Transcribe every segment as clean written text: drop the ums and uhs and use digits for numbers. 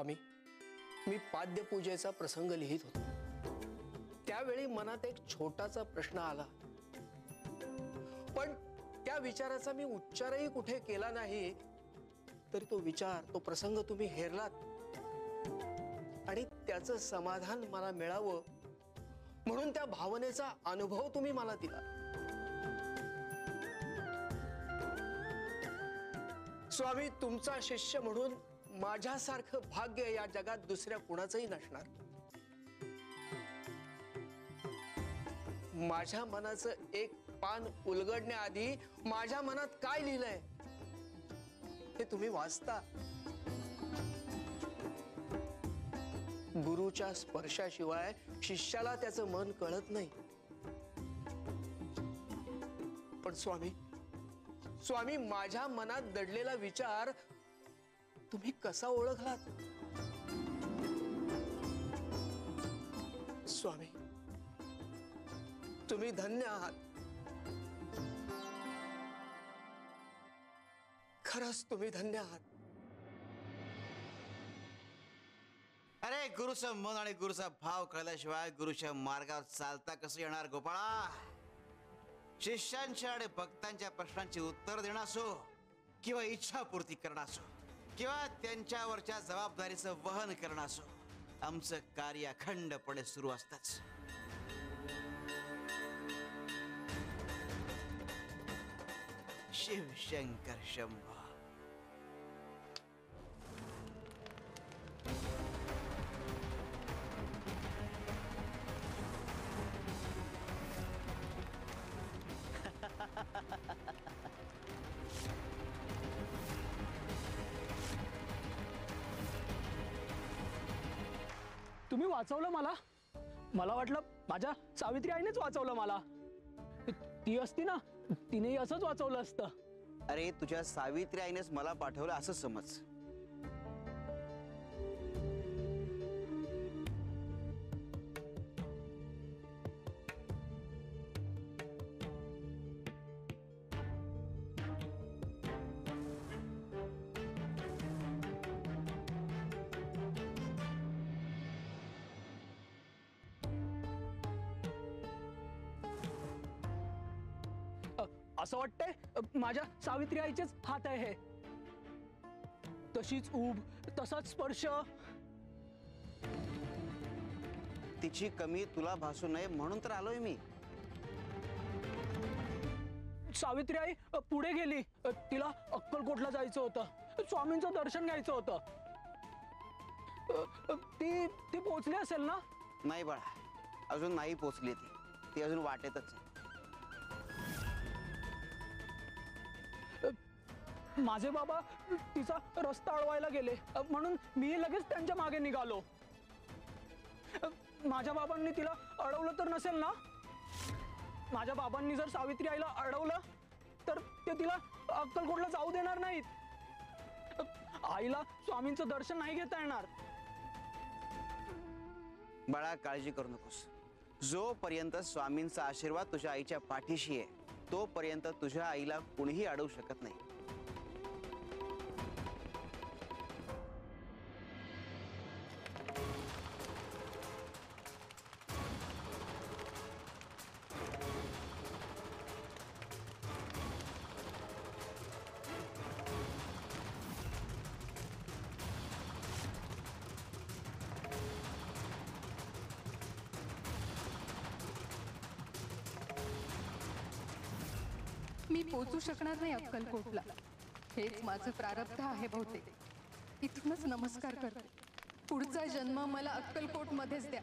स्वामी, मी पाद्यपूजेचा प्रसंग लिहित होतो, त्यावेळी मनात एक छोटासा प्रश्न आला, पण त्या विचाराचा मी उच्चारही कुठे केला नाही, तरी तो विचार, तो प्रसंग तुम्ही हेरलात आणि त्याचं समाधान मला मिळावं म्हणून त्या भावनेचा अनुभव तुम्ही मला दिला। स्वामी, तुमचा शिष्य म्हणून माझ्यासारखं भाग्य या जगात दुसऱ्या कुणाचंही नसणार। माझ्या मनाचं एक पान उलगडण्याआधी माझ्या मनात काय लिहिलंय हे तुम्ही वाचता। गुरुच्या स्पर्शाशिवाय शिष्याला त्याचं मन कळत नाही। पण स्वामी, स्वामी, माझ्या मनात दडलेला विचार तुम्ही कसा ओळखलात? स्वामी, तुम्ही धन्य आहात, खरंच तुम्ही धन्य आहात। अरे, गुरुचं मन आणि गुरुचा भाव कळल्याशिवाय गुरुच्या मार्गावर चालता कसं येणार गोपाळा? शिष्यांच्या आणि भक्तांच्या प्रश्नांची उत्तर देणं असो किंवा इच्छापूर्ती करणं असो किंवा त्यांच्यावरच्या जबाबदारीचं वहन करणं असो, आमचं कार्य अखंडपणे सुरू असतंच। शिव शंकर शंभो। तुम्ही वाचवलं मला। मला वाटलं माझ्या सावित्री आईनेच वाचवलं मला। ती असती ना, तिनेही असंच वाचवलं असतं। अरे, तुझ्या सावित्री आईनेच मला पाठवलं असं समज। असं वाटतंय माझ्या सावित्री आईचेच हात आहे हे। तशीच ऊब, तसाच स्पर्श। तिची कमी तुला भासू नये म्हणून तर आलोय मी। सावित्री आई पुढे गेली, तिला अक्कलकोटला जायचं होतं, स्वामींचं दर्शन घ्यायचं होतं। ती ती पोहोचली असेल ना? नाही बाळा, अजून नाही पोचली ती अजून वाटेतच आहे। माझे बाबा तिचा रस्ता अडवायला गेले म्हणून मी लगेच त्यांच्या मागे निघालो। माझ्या बाबांनी तिला अडवलं तर नसेल ना? माझ्या बाबांनी जर सावित्री आईला अडवलं तर ते तिला अक्कलकोटला जाऊ देणार नाहीत। आईला स्वामींचं दर्शन नाही घेता येणार। बाळा, काळजी करू नकोस। जोपर्यंत स्वामींचा आशीर्वाद तुझ्या आईच्या पाठीशी आहे तोपर्यंत तुझ्या आईला कुणीही अडवू शकत नाही। मी पोचू शकणार नाही अक्कलकोटला, हेच माझं प्रारब्ध आहे बहुतेक। इथूनच नमस्कार करते, पुढचा जन्म मला अक्कलकोट मध्येच द्या।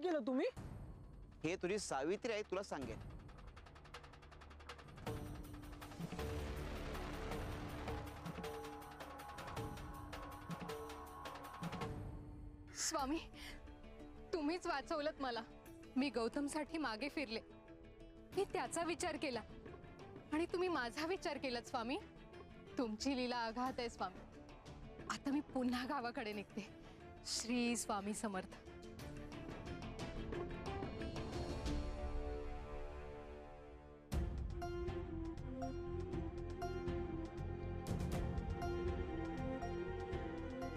केलं तुम्ही? हे तुझी सावित्री आहे, तुला सांगेन. स्वामी, तुम्हीच वाचवलत मला. मी गौतमसाठी मागे फिरले, मी त्याचा विचार केला आणि तुम्ही माझा विचार केलात स्वामी. तुमची लीला आघात आहे स्वामी. आता मी पुन्हा गावाकडे निघते. श्री स्वामी समर्थ.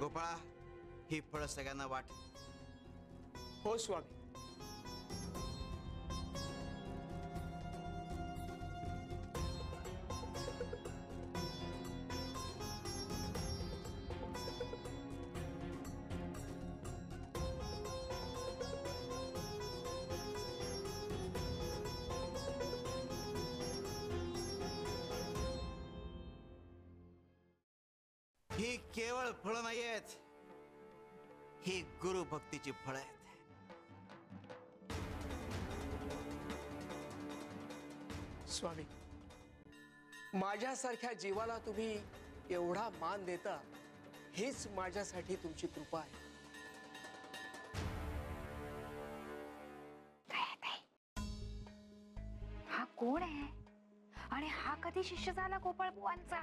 गोपाळा, ही फळं सगळ्यांना वाट. हो स्वामी. ही केवळ फळं नाही आहेत, ही गुरु भक्तीची फळं आहेत. स्वामी, माझ्यासारख्या जीवाला तुम्ही एवढा मान देता, हेच माझ्यासाठी तुमची कृपा आहे. हा कोण आहे आणि हा कधी शिष्य झाला गोपाळ बुवांचा?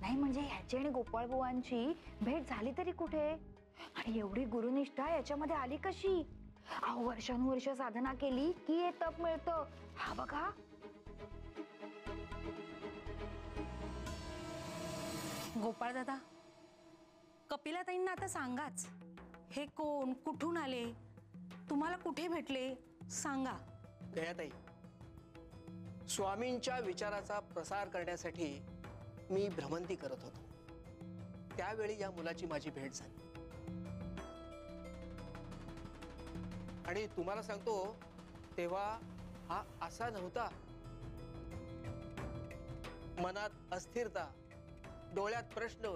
नाही म्हणजे ह्याची आणि गोपाळ बुवांची भेट झाली तरी कुठे? आणि एवढी गुरुनिष्ठा याच्यामध्ये आली कशी? अहो, वर्षानुवर्ष साधना केली की हे तप मिळतं. हा बघा. गोपाळ दादा, कपिलाताईंना आता सांगाच. हे कोण, कुठून आले, तुम्हाला कुठे भेटले, सांगा. गयाताई, स्वामींच्या विचाराचा प्रसार करण्यासाठी मी भ्रमंती करत होतो. त्यावेळी या मुलाची माझी भेट झाली. आणि तुम्हाला सांगतो, तेव्हा हा असा नव्हता. मनात अस्थिरता, डोळ्यात प्रश्न,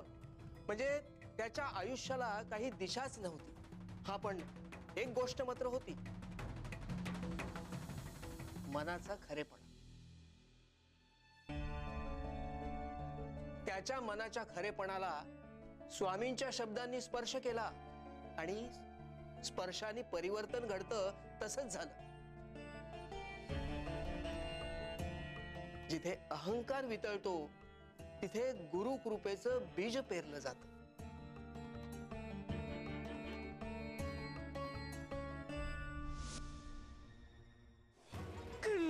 म्हणजे त्याच्या आयुष्याला काही दिशाच नव्हती. हा पण एक गोष्ट मात्र होती, मनाचा खरेपणा. त्याच्या मनाच्या खरेपणाला स्वामींच्या शब्दांनी स्पर्श केला आणि स्पर्शाने परिवर्तन घडतं तसंच झालं. जिथे अहंकार वितळतो तिथे गुरु कृपेचं बीज पेरलं जातं.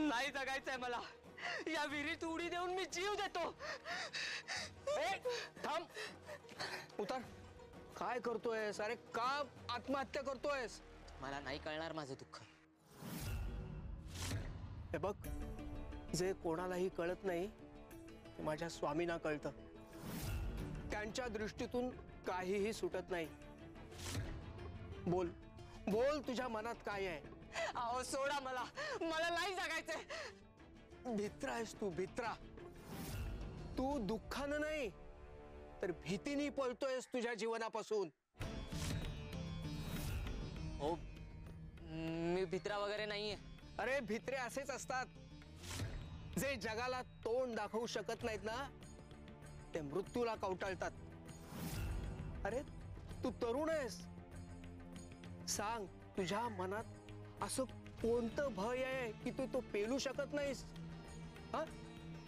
नाही जगायचंय मला. या विहिरीत उडी देऊन मी जीव देतो. ए, थांब, उतर. काय करतोयस? अरे का आत्महत्या करतोयस? मला नाही कळणार माझं दुःख. हे बघ, जे कोणालाही कळत नाही ते माझ्या स्वामींना कळतं. त्यांच्या दृष्टीतून काहीही सुटत नाही. बोल बोल, तुझ्या मनात काय आहे? अहो सोडा मला, मला नाही जगायचंय. भित्रा आहेस तू, भित्रा. तू दुःखानं नाही तर भीतीने पळतोयस तुझ्या जीवनापासून. हो, मी भित्रा वगैरे नाहीये. अरे भित्रे असेच असतात, जे जगाला तोंड दाखवू शकत नाहीत ना, ते मृत्यूला कवटाळतात. अरे तू तरुण आहेस. सांग, तुझ्या मनात असं कोणतं भय आहे की तू तो पेलू शकत नाहीस? हा,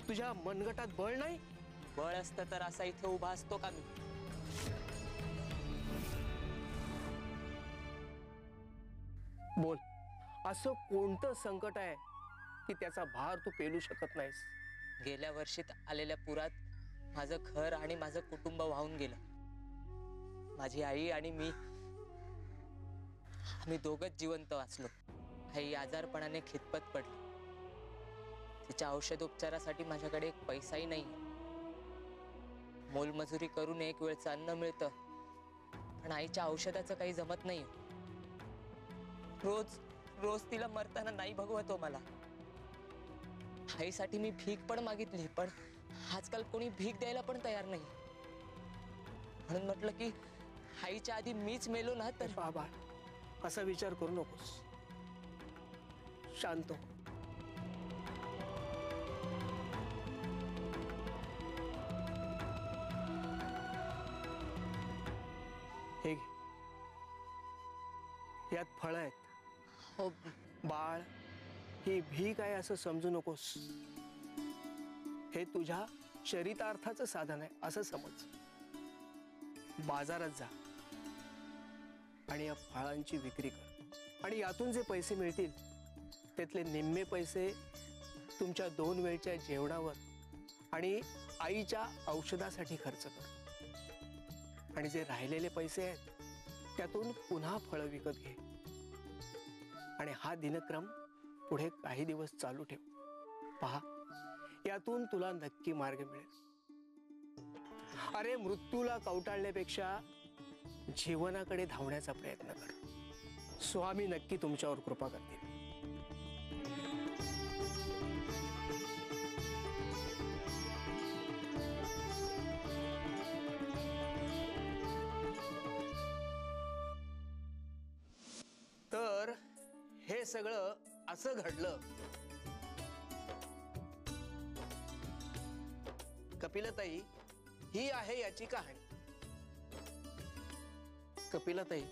तुझ्या मनगटात बळ नाही? बळ असतं तर असा इथे उभा असतो का मी? बोल, असं कोणतं संकट आहे की त्याचा भार तू पेलू शकत नाहीस? गेल्या वर्षीत आलेल्या पुरात माझं घर आणि माझं कुटुंब वाहून गेलं. माझी आई आणि मी, आम्ही दोघंच जिवंत वाचलो. आई आजारपणाने खितपत पडली. तिच्या औषधोपचारासाठी माझ्याकडे एक पैसाही नाही. मोलमजुरी करून एक वेळचं अन्न मिळतं, पण आईच्या औषधाचं काही जमत नाही. रोज रोज तिला मरताना नाही भगवतो मला. आईसाठी मी भीक पण मागितली, पण आजकाल कोणी भीक द्यायला पण तयार नाही. म्हणून म्हटलं की आईच्या आधी मीच मेलो ना तर बाबा असा विचार करू नकोस, शांत हो. हे घे. यात फळं आहेत. हो बाळ, ही भीक आहे असं समजू नकोस. हे तुझ्या चरितार्थाचं साधन आहे असं समज. बाजारात जा आणि या फळांची विक्री कर आणि यातून जे पैसे मिळतील त्यातले निम्मे पैसे तुमच्या 2 वेळच्या जेवणावर आणि आईच्या औषधासाठी खर्च कर. आणि जे राहिलेले पैसे आहेत त्यातून पुन्हा फळं विकत घे. आणि हा दिनक्रम पुढे काही दिवस चालू ठेव. पहा, यातून तुला नक्की मार्ग मिळेल. अरे, मृत्यूला कवटाळण्यापेक्षा जीवनाकडे धावण्याचा प्रयत्न कर. स्वामी नक्की तुमच्यावर कृपा करतील. तर हे सगळं असं घडलं. कपिलताई, ही आहे याची कहाणी. कपिलताई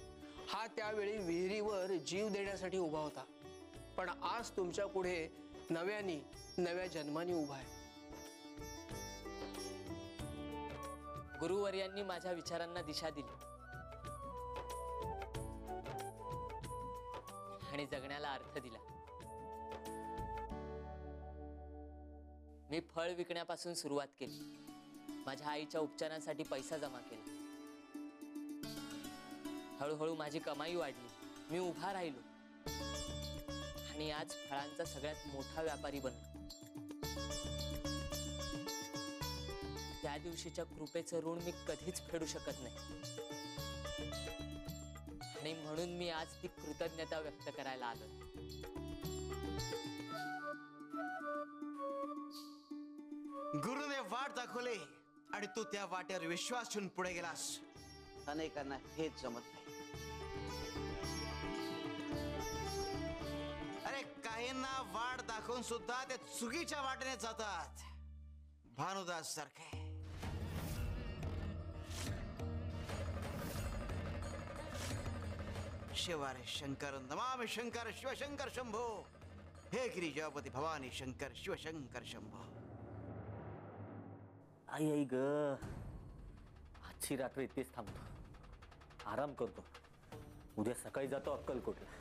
हा त्यावेळी विहिरीवर जीव देण्यासाठी उभा होता, पण आज तुमच्या पुढे नव्या जन्माने उभा आहे. गुरुवर्यांनी माझ्या विचारांना दिशा दिली आणि जगण्याला अर्थ दिला. मी फळ विकण्यापासून सुरुवात केली. माझ्या आईच्या उपचारांसाठी पैसा जमा केला. हळूहळू माझी कमाई वाढली. मी उभा राहिलो आणि आज फळांचा सगळ्यात मोठा व्यापारी बनलो. त्या दिवशीच्या कृपेचं ऋण मी कधीच फेडू शकत नाही आणि म्हणून मी आज ती कृतज्ञता व्यक्त करायला आलो. गुरुने वाट दाखवली आणि तू त्या वाटेवर विश्वास ठेवून पुढे गेलास. अनेकांना हेच जमत नाही. अरे, काहींना वाट दाखवून सुद्धा ते चुकीच्या वाटेने जातात. भानुदास सारखे. शिवारे शंकर नमामि शंकर शिवशंकर शंभो. हे गिरिजापती भवानी शंकर शिवशंकर शंभो. आई आई ग, आजची रात्र इथेच थांबतो, आराम करतो. उद्या सकाळी जातो अक्कलकोटला.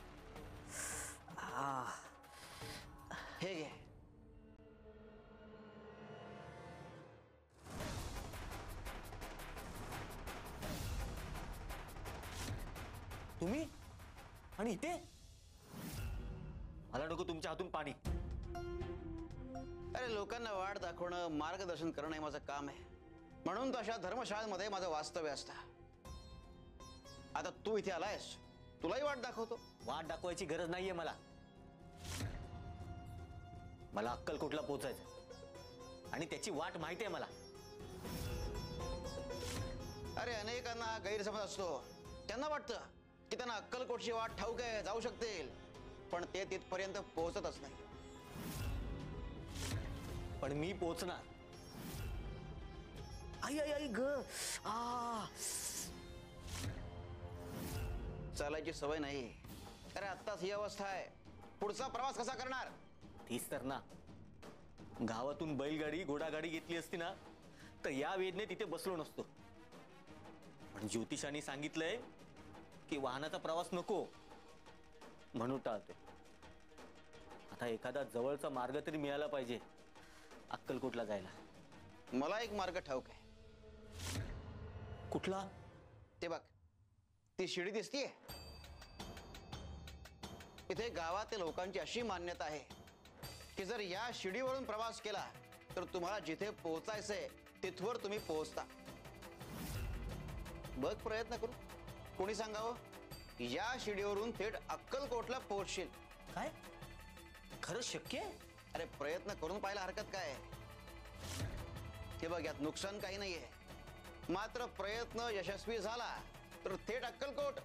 हे घे. तुम्ही आणि इथे? मला नको तुमच्या हातून पाणी. अरे, लोकांना वाट दाखवणं, मार्गदर्शन करणं हे माझं काम आहे. म्हणून तर अशा धर्मशाळेमध्ये माझं वास्तव्य असतं. आता तू इथे आलायस, तुलाही वाट दाखवतो. वाट दाखवायची गरज नाहीये मला. मला अक्कलकोटला पोहोचायचं आणि त्याची वाट माहिती आहे मला. अरे, अनेकांना हा गैरसमज असतो. त्यांना वाटतं की त्यांना अक्कलकोटची वाट ठाऊक आहे, जाऊ शकतील, पण ते तिथपर्यंत पोहोचतच नाही. पण मी पोहोचणार. आई आई आई ग. चालायची सवय नाही. अरे, आत्ताच ही अवस्था आहे, पुढचा प्रवास कसा करणार? तीच तर ना. गावातून बैलगाडी घोडागाडी घेतली असती ना तर या वेदने तिथे बसलो नसतो. पण ज्योतिषांनी सांगितलंय की वाहनाचा प्रवास नको, म्हणून टाळतोय. आता एखादा जवळचा मार्ग तरी मिळाला पाहिजे अक्कलकोटला जायला. मला एक मार्ग ठाऊक आहे. कुठला? ते बघ, ती शिडी दिसतीये. इथे गावातील लोकांची अशी मान्यता आहे की जर या शिडीवरून प्रवास केला तर तुम्हाला जिथे पोहोचायचंय तिथवर तुम्ही पोहोचता. बघ, प्रयत्न करू. कोणी सांगावं, या शिडीवरून थेट अक्कलकोटला पोहोचशील. काय? खरंच शक्य आहे? अरे, प्रयत्न करून पाहायला हरकत काय? हे बघ, यात नुकसान काही नाहीये. मात्र प्रयत्न यशस्वी झाला तर थेट अक्कलकोट.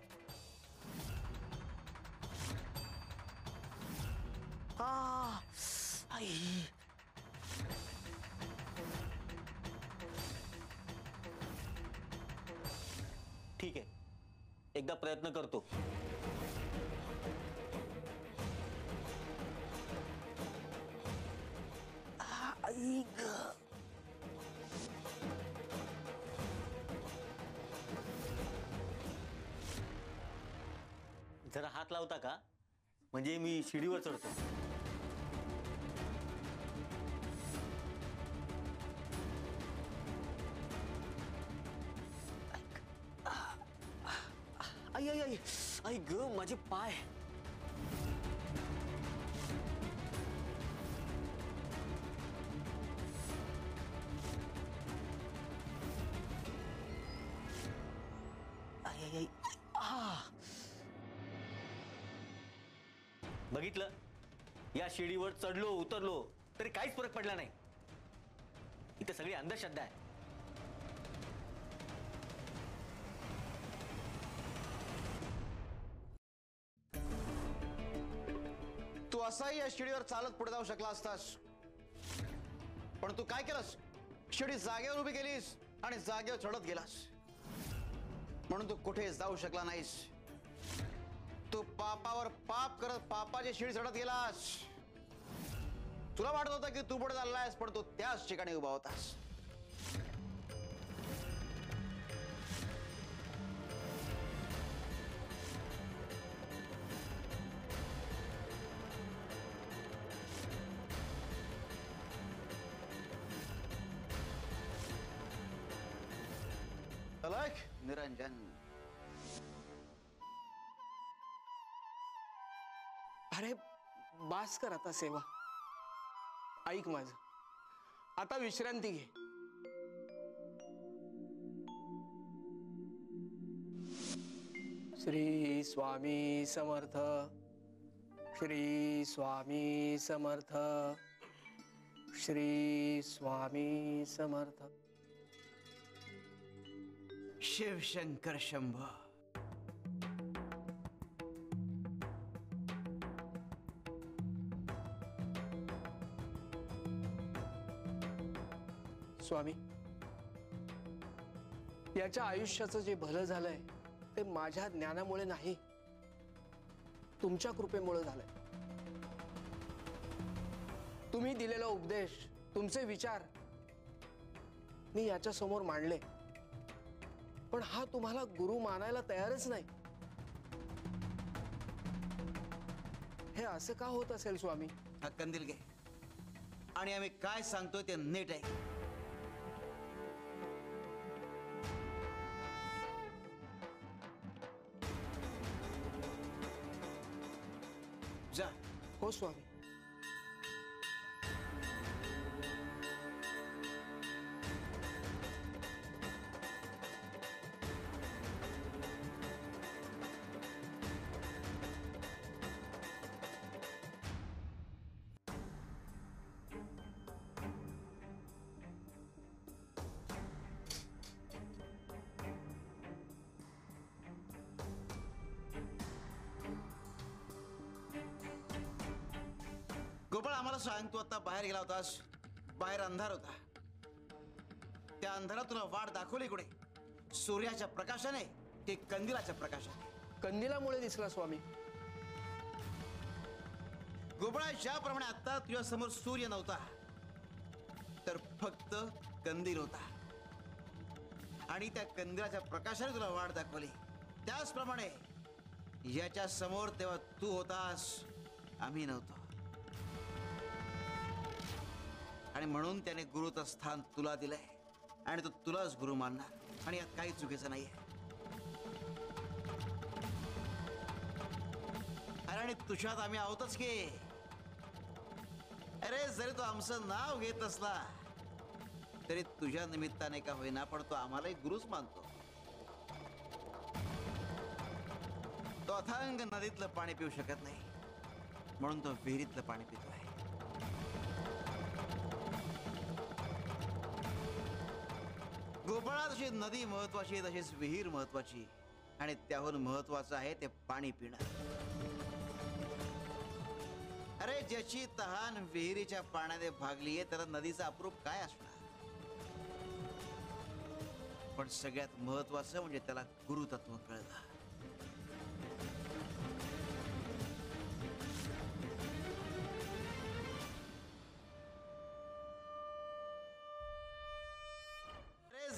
आई. ठीक आहे, एकदा प्रयत्न करतो. आई ग. जरा हात लावता का? म्हणजे मी शिडीवर चढतो. आई आई आई आई ग, माझे पाय. आई आई आई. बघितलं, या शिडीवर चढलो उतरलो तरी काहीच फरक पडला नाही. इथे सगळी अंधश्रद्धा आहे. तू असाही या शिडीवर चालत पुढे जाऊ शकला असतास, पण तू काय केलंस? शिडी जागेवर उभी केलीस आणि जागेवर चढत गेलास, म्हणून तू कुठे जाऊ शकला नाहीस. तू पापावर पाप करत पापाची शिडी चढत गेलास. तुला वाटत होतं की तू पुढे चाललायस, पण तू त्याच ठिकाणी उभा होतास. अलख निरंजन. अरे बास कर आता सेवा. ऐक माझं, आता विश्रांती घे. श्री स्वामी समर्थ. श्री स्वामी समर्थ. श्री स्वामी समर्थ. शिवशंकर शंभो. स्वामी, याच्या आयुष्याचं जे भलं झालंय ते माझ्या ज्ञानामुळे नाही, तुमच्या कृपेमुळे झालंय. तुम्ही दिलेला उपदेश, तुमचे विचार मी याच्या समोर मांडले, पण हा तुम्हाला गुरु मानायला तयारच नाही. हे असं का होत असेल स्वामी? हा कंदील घे आणि आम्ही काय सांगतोय ते नीट आहे. जा. हो स्वामी. गोपाळ, आम्हाला सांग, तू आता बाहेर गेला होतास. बाहेर अंधार होता. त्या अंधारात तुला वाट दाखवली कुठे? सूर्याच्या प्रकाशाने की कंदिलाच्या प्रकाशाने? कंदिलामुळे दिसला स्वामी. गोपाळा, ज्याप्रमाणे आता तुझ्या समोर सूर्य नव्हता, तर फक्त कंदील होता आणि त्या कंदिलाच्या प्रकाशाने तुला वाट दाखवली. त्याचप्रमाणे याच्या समोर तेव्हा तू होतास, आम्ही नव्हतो. आणि म्हणून त्याने गुरुचं स्थान तुला दिलंय आणि तो तुलाच गुरु मानणार, आणि यात काही चुकीचं नाहीये. अरे, आणि तुझ्यात आम्ही आहोतच की. अरे, जरी तो आमचं नाव घेत असला तरी तुझ्या निमित्ताने का होईना, पण तो आम्हालाही गुरुच मानतो. तो अथांग नदीतलं पाणी पिऊ शकत नाही, म्हणून तो विहिरीतलं पाणी पितोय. गोपाळा, तशी नदी महत्वाची, तशीच विहीर महत्वाची. आणि त्याहून महत्वाचं आहे ते पाणी पिणं. अरे ज्याची तहान विहिरीच्या पाण्याने भागलीये त्याला नदीचा अप्रूप काय असणार. पण सगळ्यात महत्वाचं म्हणजे त्याला गुरुतत्व कळलं.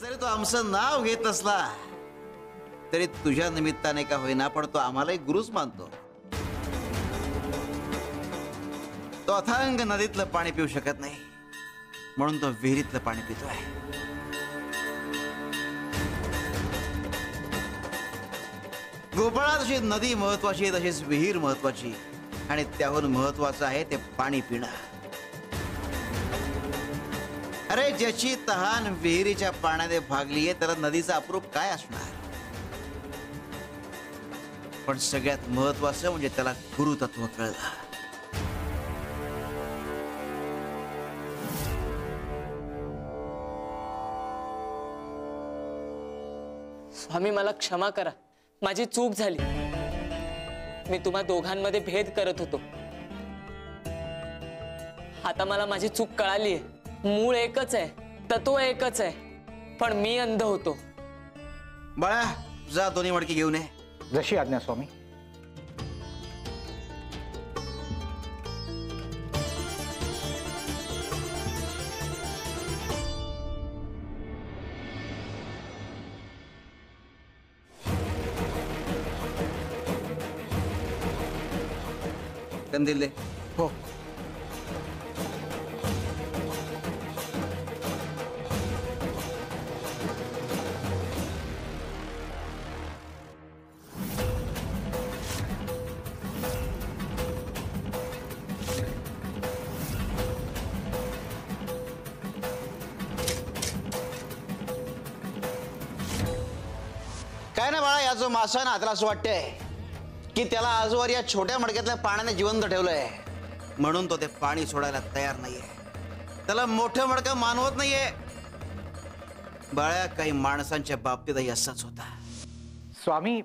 जरी तो आमचं नाव घेत असला तरी तुझ्या निमित्ताने का होईना पण तो आम्हालाही गुरुच मानतो. तो अथांग नदीतलं पाणी पिऊ शकत नाही म्हणून तो विहिरीतलं पाणी पितोय. गोपाळा जशी नदी महत्वाची आहे तशीच विहीर महत्वाची आणि त्याहून महत्वाचं आहे ते पाणी पिणं. अरे ज्याची तहान विहिरीच्या पाण्याने भागलीये त्याला नदीचा अप्रूप काय असणार. पण सगळ्यात महत्वाचं म्हणजे त्याला गुरुतत्व कळलं. स्वामी मला क्षमा करा, माझी चूक झाली. मी तुम्हा दोघांमध्ये भेद करत होतो. आता मला माझी चूक कळालीये. मूळ एकच आहे, तत्व एकच आहे, पण मी अंध होतो. बाळा जा दोन्ही मडकी घेऊन ये. जशी आज्ञा स्वामी. कंदील दे. हो. काय ना बाळा, या जो मासा आहे ना त्याला असं वाटतंय की त्याला आजवर या छोट्या मडक्यातल्या पाण्याने जिवंत ठेवलंय म्हणून तो ते पाणी सोडायला तयार नाहीये. त्याला मोठं मडकं मानवत नाहीये. बाळा काही माणसांच्या बाबतीतही असाच होता. स्वामी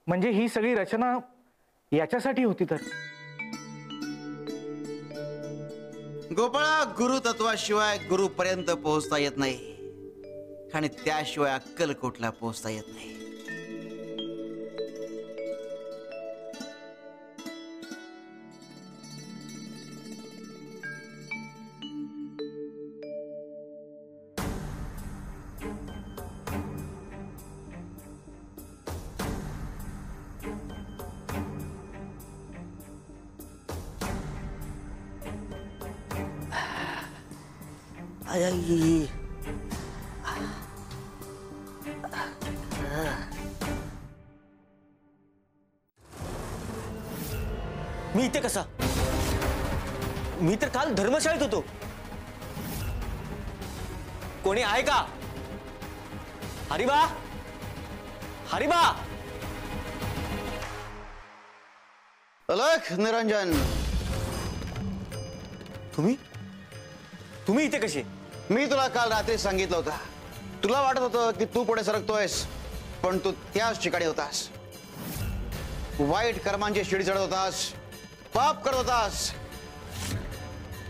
म्हणजे ही सगळी रचना याच्यासाठी होती तर. गोपाळा गुरुतत्वाशिवाय गुरुपर्यंत पोहोचता येत नाही आणि त्याशिवाय अक्कलकोटला पोहोचता येत नाही. मी इथे कसा? मी तर काल धर्मशाळेत होतो. कोणी आहे का? हरिबा, हरिबा. अलख निरंजन, तुम्ही तुम्ही इथे कसे? मी तुला काल रात्री सांगितलं होतं. तुला वाटत होतं की तू पुढे सरकतोयस पण तू त्याच ठिकाणी होतास. वाईट कर्मांची शिडी चढत होतास, पाप करत होतास,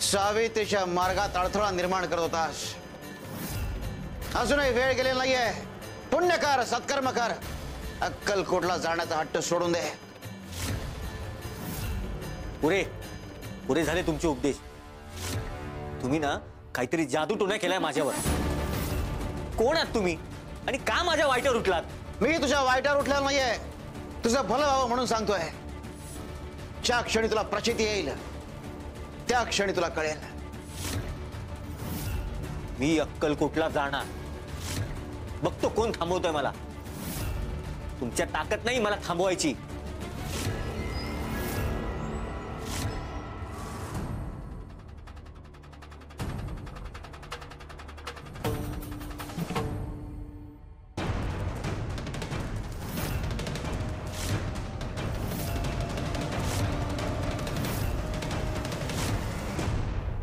सावित्रीच्या मार्गात अडथळा निर्माण करत होतास. अजूनही वेळ गेलेला नाहीये. पुण्य कर, सत्कर्म कर. अक्कलकोटला जाण्याचा हट्ट सोडून दे. पुरे पुरे झाले तुमचे उपदेश. तुम्ही ना काहीतरी जादू टोना केलाय माझ्यावर. कोण आहात तुम्ही आणि का माझ्या वाईटावर उठलात? मी तुझ्या वाईटावर उठलेला नाहीये. तुझं भलं व्हावं म्हणून सांगतोय. ज्या क्षणी तुला प्रचिती येईल त्या क्षणी तुला कळेल. मी अक्कलकोटला जाणार. बघतो कोण थांबवतोय मला. तुमच्या ताकद नाही मला थांबवायची.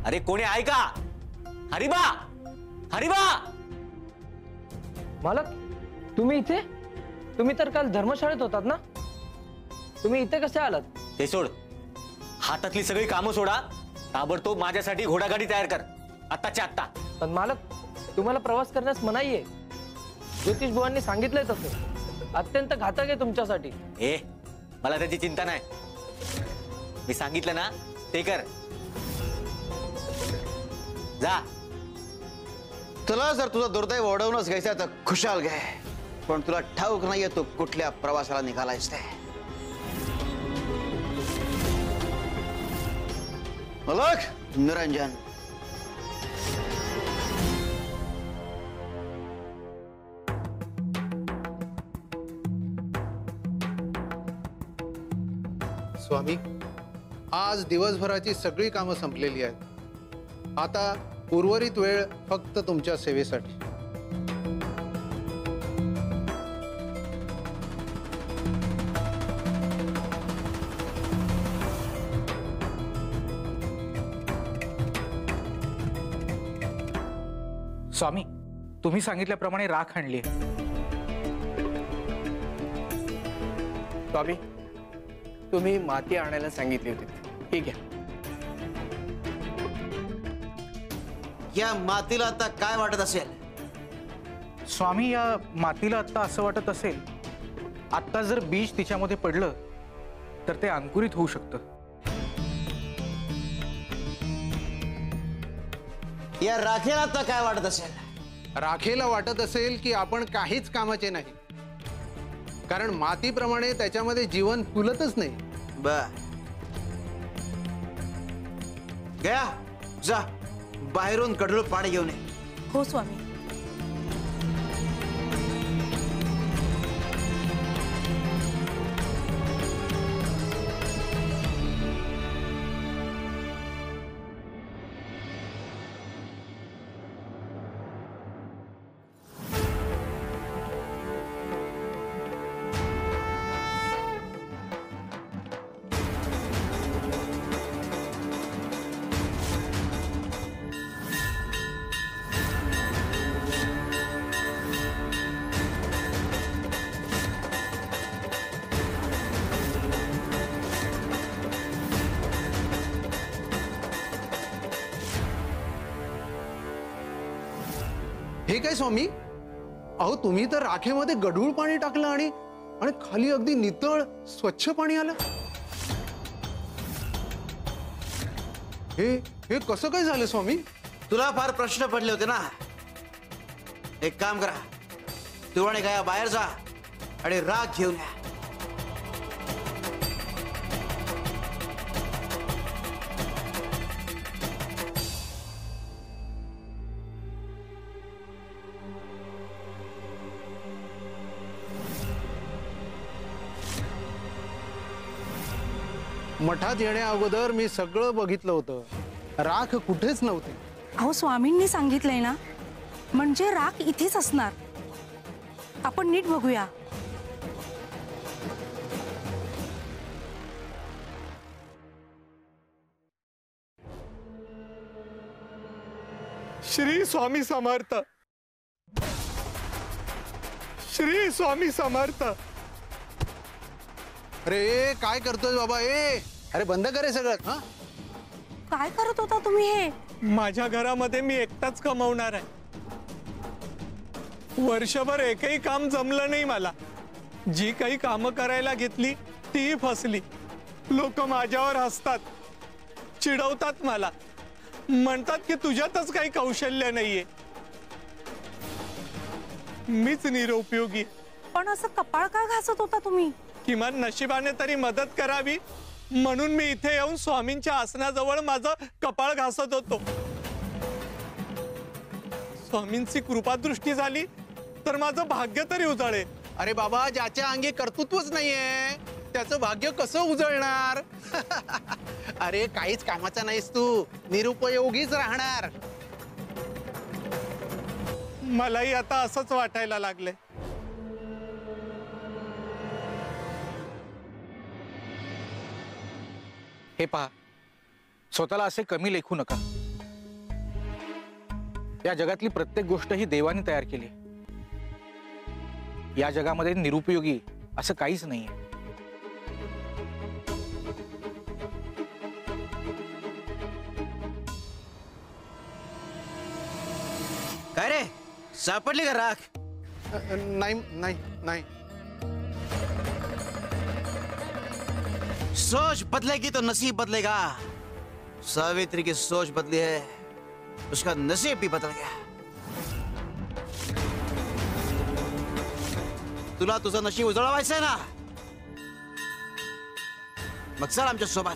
अरे कोणी आहे का? हरिबा, हरिबा. मालक तुम्ही इथे? तुम्ही तर काल धर्मशाळेत होतात ना? तुम्ही इथे कसे आलात? ते सोड, हातातली सगळी कामं सोडा, ताबडतोब माझ्यासाठी घोडागाडी तयार कर, आत्ताच्या आत्ता. पण मालक, तुम्हाला प्रवास करण्यास मनाई आहे. ज्योतिष बुवांनी सांगितलंय तसं. अत्यंत घातक आहे तुमच्यासाठी. ए, मला त्याची चिंता नाही. मी सांगितलं ना ते कर. जा. तुला जर तुझं दुर्दैव ओढवूनच घ्यायचं तर खुशाल घे, पण तुला ठाऊक नाहीये तू कुठल्या प्रवासाला निघालायस ते. अलक निरंजन. स्वामी, आज दिवसभराची सगळी कामं संपलेली आहेत. आता उर्वरित वेळ फक्त तुमच्या सेवेसाठी. स्वामी, तुम्ही सांगितल्याप्रमाणे राख आणली. स्वामी, तुम्ही माती आणायला सांगितली होती, ठीक आहे. या मातीला आता काय वाटत असेल? स्वामी, या मातीला आता असं वाटत असेल, आता जर बीज तिच्यामध्ये पडलं तर ते अंकुरित होऊ शकतं. या राखेला आता काय वाटत असेल? राखेला वाटत असेल की आपण काहीच कामाचे नाही, कारण मातीप्रमाणे त्याच्यामध्ये जीवन फुलतच नाही. बर, गया, जा बाहेरून कडूळ पाणी घेऊन ये. हो स्वामी. हे काय स्वामी, अहो तुम्ही तर राखेमध्ये गढूळ पाणी टाकलं आणि आणि खाली अगदी नितळ स्वच्छ पाणी आलं. हे हे कसं काय झालं स्वामी? तुला फार प्रश्न पडले होते ना. एक काम करा, तू आणि गया बाहेर जा आणि राख घेऊन या. मठात येण्या अगोदर मी सगळं बघितलं होतं, राख कुठेच नव्हती. अहो, स्वामींनी सांगितलंय ना, म्हणजे राख इथेच असणार. आपण नीट बघूया. श्री स्वामी समर्थ. श्री स्वामी समर्थ. अरे काय करतोय बाबा? अरे बंद करे सगळं. हा, काय करत होता तुम्ही हे? माझ्या घरामध्ये मी एकटाच कमावणार आहे. वर्षभर एकही काम जमलं नाही मला. जी काही कामं करायला घेतली ती फसली. लोक माझ्यावर हसतात, चिडवतात मला, म्हणतात की तुझ्यातच काही कौशल्य नाहीये. मीच निरुपयोगी. पण असं कपाळ का घासत होता तुम्ही? किमान नशिबाने तरी मदत करावी म्हणून मी इथे येऊन स्वामींच्या आसनाजवळ माझं कपाळ घासत होतो. स्वामींची कृपादृष्टी झाली तर माझं भाग्य तरी उजळेल. अरे बाबा, ज्याच्या अंगी कर्तृत्वच नाहीये त्याचं भाग्य कसं उजळणार? अरे काहीच कामाचा नाहीस तू, निरुपयोगीच राहणार. मलाही आता असंच वाटायला लागले. हे पहा, स्वतःला असे कमी लेखू नका. या जगातली प्रत्येक गोष्ट ही देवाने तयार केली. या जगामध्ये निरुपयोगी असं काहीच नाहीये. काय रे, सापडली का राख? नाही नाही नाही. सोच बदलेगी तो नसीब बदलेगा. सावित्री की सोच बदली है, उसका नसीब भी बदल गया. तुला तुझं नशीब उजळवायचंय ना, मग चल आमच्या सोबत.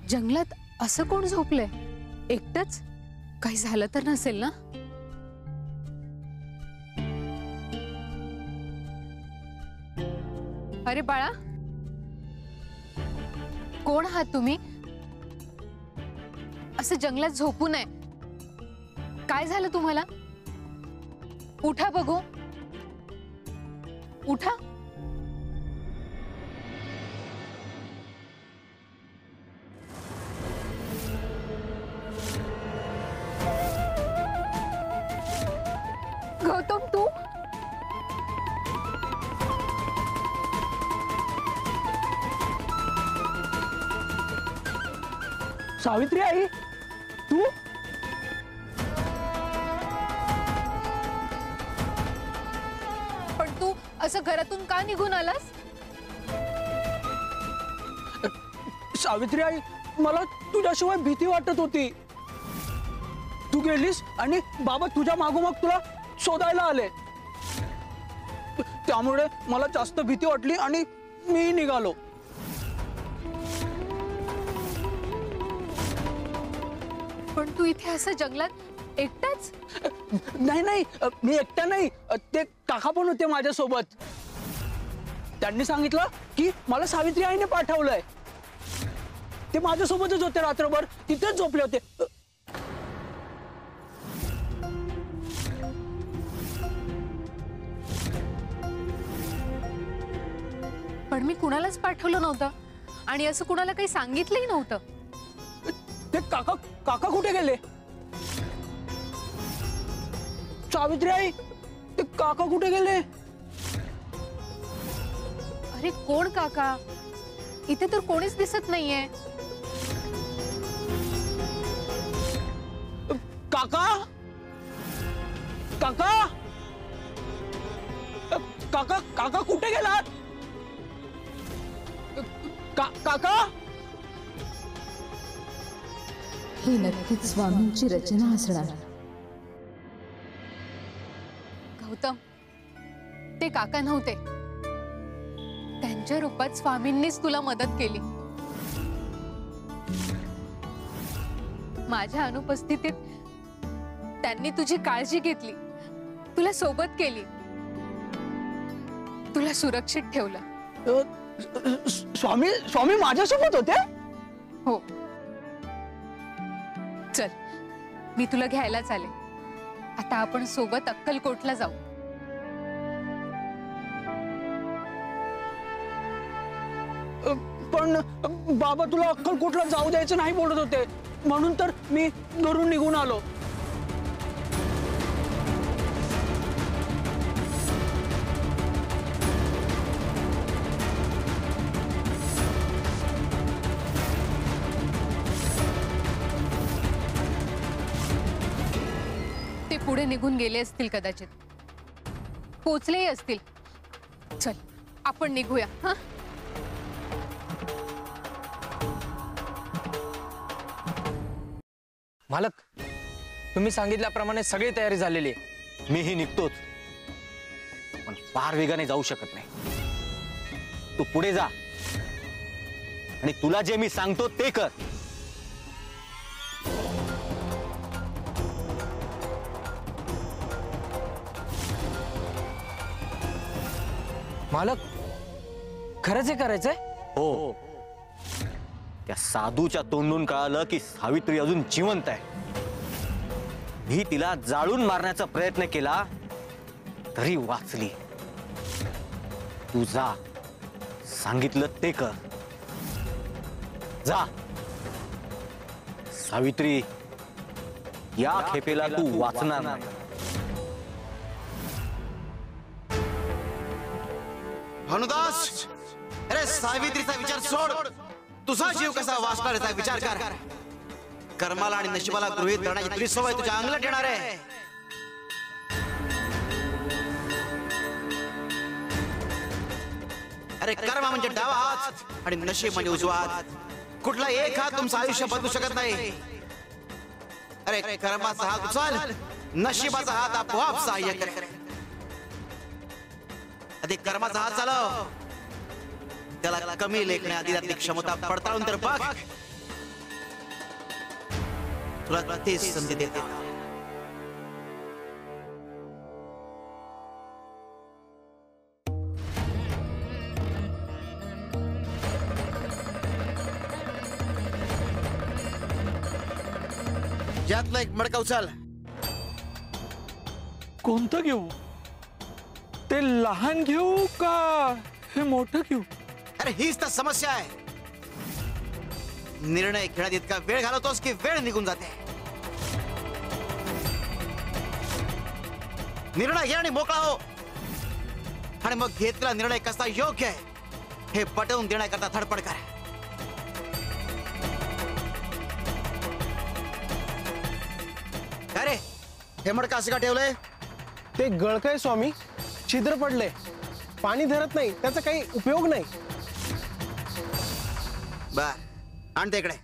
जंगलात असं कोण झोपलंय? एकटंच? काही झालं तर नसेल ना? अरे बाळा, कोण आहात तुम्ही? असं जंगलात झोपू नये. काय झालं तुम्हाला? उठा बघू, उठा. गौतम, तू? सावित्री आई, तू? पण तू असं घरातून का निघून आलास? सावित्री आई, मला तुझ्याशिवाय भीती वाटत होती. तू गेलीस आणि बाबा तुझ्या मागोमाग तुला शोधायला आले. त्यामुळे मला जास्त भीती वाटली आणि मी निघालो. पण तू इथे असं जंगलात एकटाच? नाही नाही, मी एकटा नाही, ते काका पण होते माझ्या सोबत. त्यांनी सांगितलं की मला सावित्री आईने पाठवलंय. ते माझ्या सोबतच होते, रात्रभर तिथेच झोपले होते. पण मी कुणालाच पाठवलं नव्हतं आणि असं कुणाला काही सांगितलंही नव्हतं. ते काका काका कुठे गेले? सावित्री आई, ते काका कुठे गेले? अरे कोण काका? इथे तर कोणीच दिसत नाहीये. काका काका काका काका कुठे गेलात? काका? ही नक्कीच स्वामींची रचना असणार. गौतम, ते काका नव्हते. त्यांच्या रूपात स्वामींनीच तुला मदत केली. माझ्या अनुपस्थितीत त्यांनी तुझी काळजी घेतली, तुला सोबत केली, तुला सुरक्षित ठेवलं. स्वामी स्वामी माझ्यासोबत होते? हो. चल, मी तुला घ्यायला चाले. आता आपण सोबत अक्कलकोटला जाऊ. पण बाबा तुला अक्कलकोटला जाऊ द्यायचं नाही बोलत होते, म्हणून तर मी घरून निघून आलो. ते पुढे निघून गेले असतील, कदाचित पोचलेही असतील. चल, आपण निघूया. हा, मालक, तुम्ही सांगितल्याप्रमाणे सगळी तयारी झालेली आहे. मीही निघतोच, पण फार वेगाने जाऊ शकत नाही. तू पुढे जा आणि तुला जे मी सांगतो ते कर. मालक, खरंच हे करायचंय? हो. त्या साधूच्या तोंडून कळालं की सावित्री अजून जिवंत आहे. मी तिला जाळून मारण्याचा प्रयत्न केला तरी वाचली. तू जा, सांगितलं ते कर. जा. सावित्री, या खेपेला तू वाचणार नाही. भानुदास, अरे सावित्रीचा विचार सोड. तुझा जीव कसा वाचणार याचा विचार कर. कर्माला आणि नशिबाला गृहीत धरण्याची तुझी सवय तुझ्या अंगलट येणार आहे. अरे कर्म म्हणजे डावा हात आणि नशीब म्हणजे उजवा हात. कुठला एक हात तुमचं आयुष्य बदलू शकत नाही. अरे कर्माचा हात उचल, नशिबाचा हात आपोआप सहाय्य करेल. अधिक कर्माचा हात चालव, त्याला कमी लेखण्या आधी क्षमता पडताळून तर बघ. तुला तेच संधी देते. यातलं एक मडका उचल. कोणतं घेऊ? ते लहान घेऊ का हे मोठं घेऊ? अरे हीच तर समस्या आहे. निर्णय घेण्यात इतका वेळ घालवतोस की वेळ निघून जाते. निर्णय घे आणि मोकळा हो. आणि मग घेतलेला निर्णय कसा योग्य आहे हे पटवून देण्याकरता धडपड कर. अरे हे मडका असं का ठेवलंय? ते गळकय स्वामी, छिद्र पडले, पाणी धरत नाही, त्याचा काही उपयोग नाही. बर, आण ते इकडे.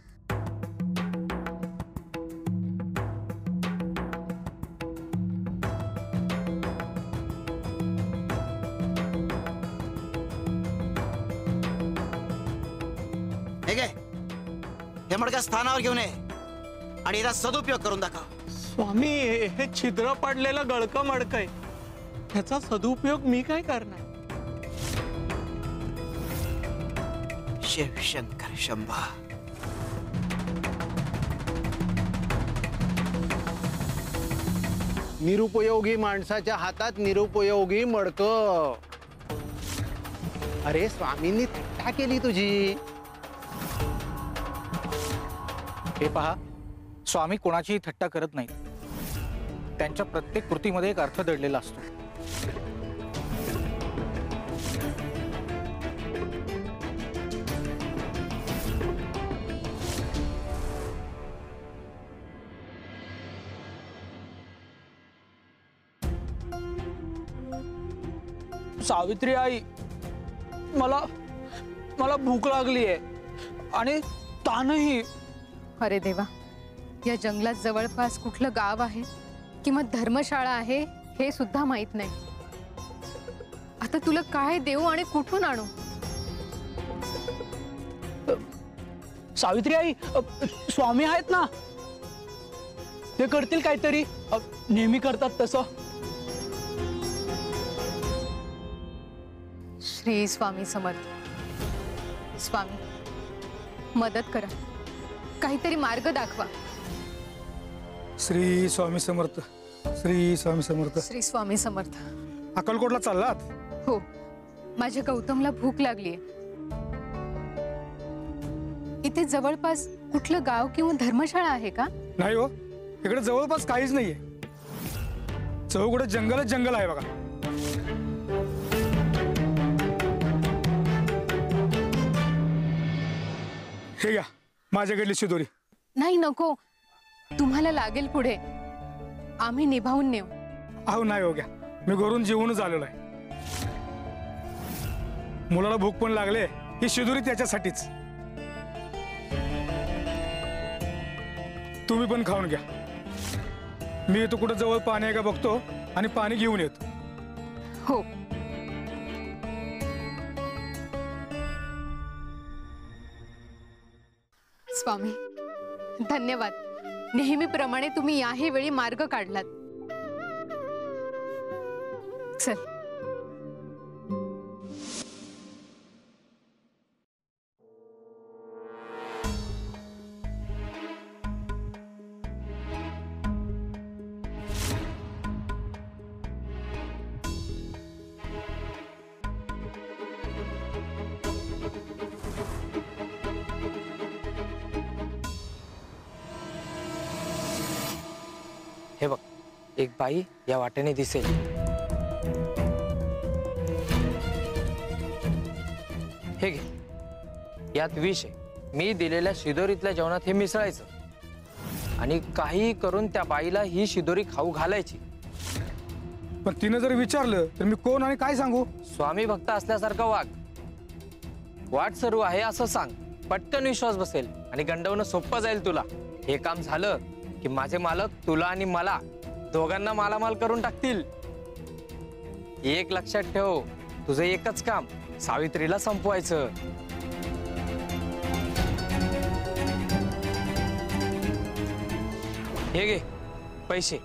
हे मडका स्थानावर घेऊन ये आणि याचा सदुपयोग करून दाखव. स्वामी, हे छिद्र पडलेलं गळकं मडकं आहे, ह्याचा सदुपयोग मी काय करणार? शिवशंकर शंभा. निरुपयोगी माणसाच्या हातात निरुपयोगी मडकं. अरे स्वामींनी थट्टा केली तुझी. हे पहा, स्वामी कोणाचीही थट्टा करत नाहीत. त्यांच्या प्रत्येक कृतीमध्ये एक अर्थ दडलेला असतो. सावित्री आई, मला भूक लागली आहे आणि तानही. अरे देवा, या जंगलात जवळपास कुठलं गाव आहे किंवा धर्मशाळा आहे हे सुद्धा माहित नाही. आता तुला काय देऊ आणि कुठून आणू? सावित्री आई, स्वामी आहेत ना, ते करतील काहीतरी. नेहमी करतात तसं. श्री स्वामी समर्थ. स्वामी, मदत करा, काहीतरी मार्ग दाखवा. श्री स्वामी समर्थ. श्री स्वामी समर्थ. श्री स्वामी समर्थ. अक्कलकोटला चाललात? हो, माझ्या गौतमला भूक लागलीये. इथे जवळपास कुठलं गाव किंवा धर्मशाळा आहे का? नाही हो, इकडे जवळपास काहीच नाहीये. चौकडे जंगलच जंगल आहे बघा. हे घ्या माझ्याकडली शिदोरी. नाही, नको, तुम्हाला लागेल पुढे, आम्ही निभावून नेऊ. अहो नाही हो, घ्या, मी घरून जेवूनच आलेलो आहे. मुलाला भूक पण लागले, ही शिदोरी त्याच्यासाठीच. तुम्ही पण खाऊन घ्या. मी इथं कुठं जवळ पाणी आहे का बघतो आणि पाणी घेऊन येतो. हो. स्वामी, धन्यवाद. नेहमीप्रमाणे तुम्ही याही वेळी मार्ग काढलात. चल. हे बघ, एक बाई या वाटेने दिसेल. हे घे, यात विष आहे. मी दिलेल्या शिदोरीतल्या जेवणात हे मिसळायचं आणि काही करून त्या बाईला ही शिदोरी खाऊ घालायची. पण तिने जर विचारलं तर मी कोण आणि काय सांगू? स्वामी भक्त असल्यासारखं वाग. वाट सुरू आहे असं सांग. पटकन विश्वास बसेल आणि गंडवणं सोपं जाईल तुला. हे काम झालं की माझे मालक तुला आणि मला दोघांना मालामाल करून टाकतील. एक लक्षात ठेव, तुझं एकच काम सावित्रीला संपवायचं. हे घे पैसे.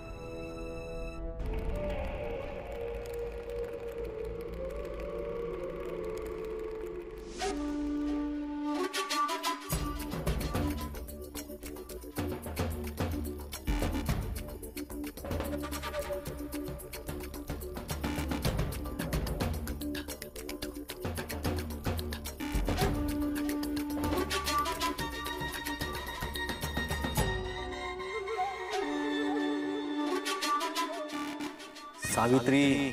सावित्री,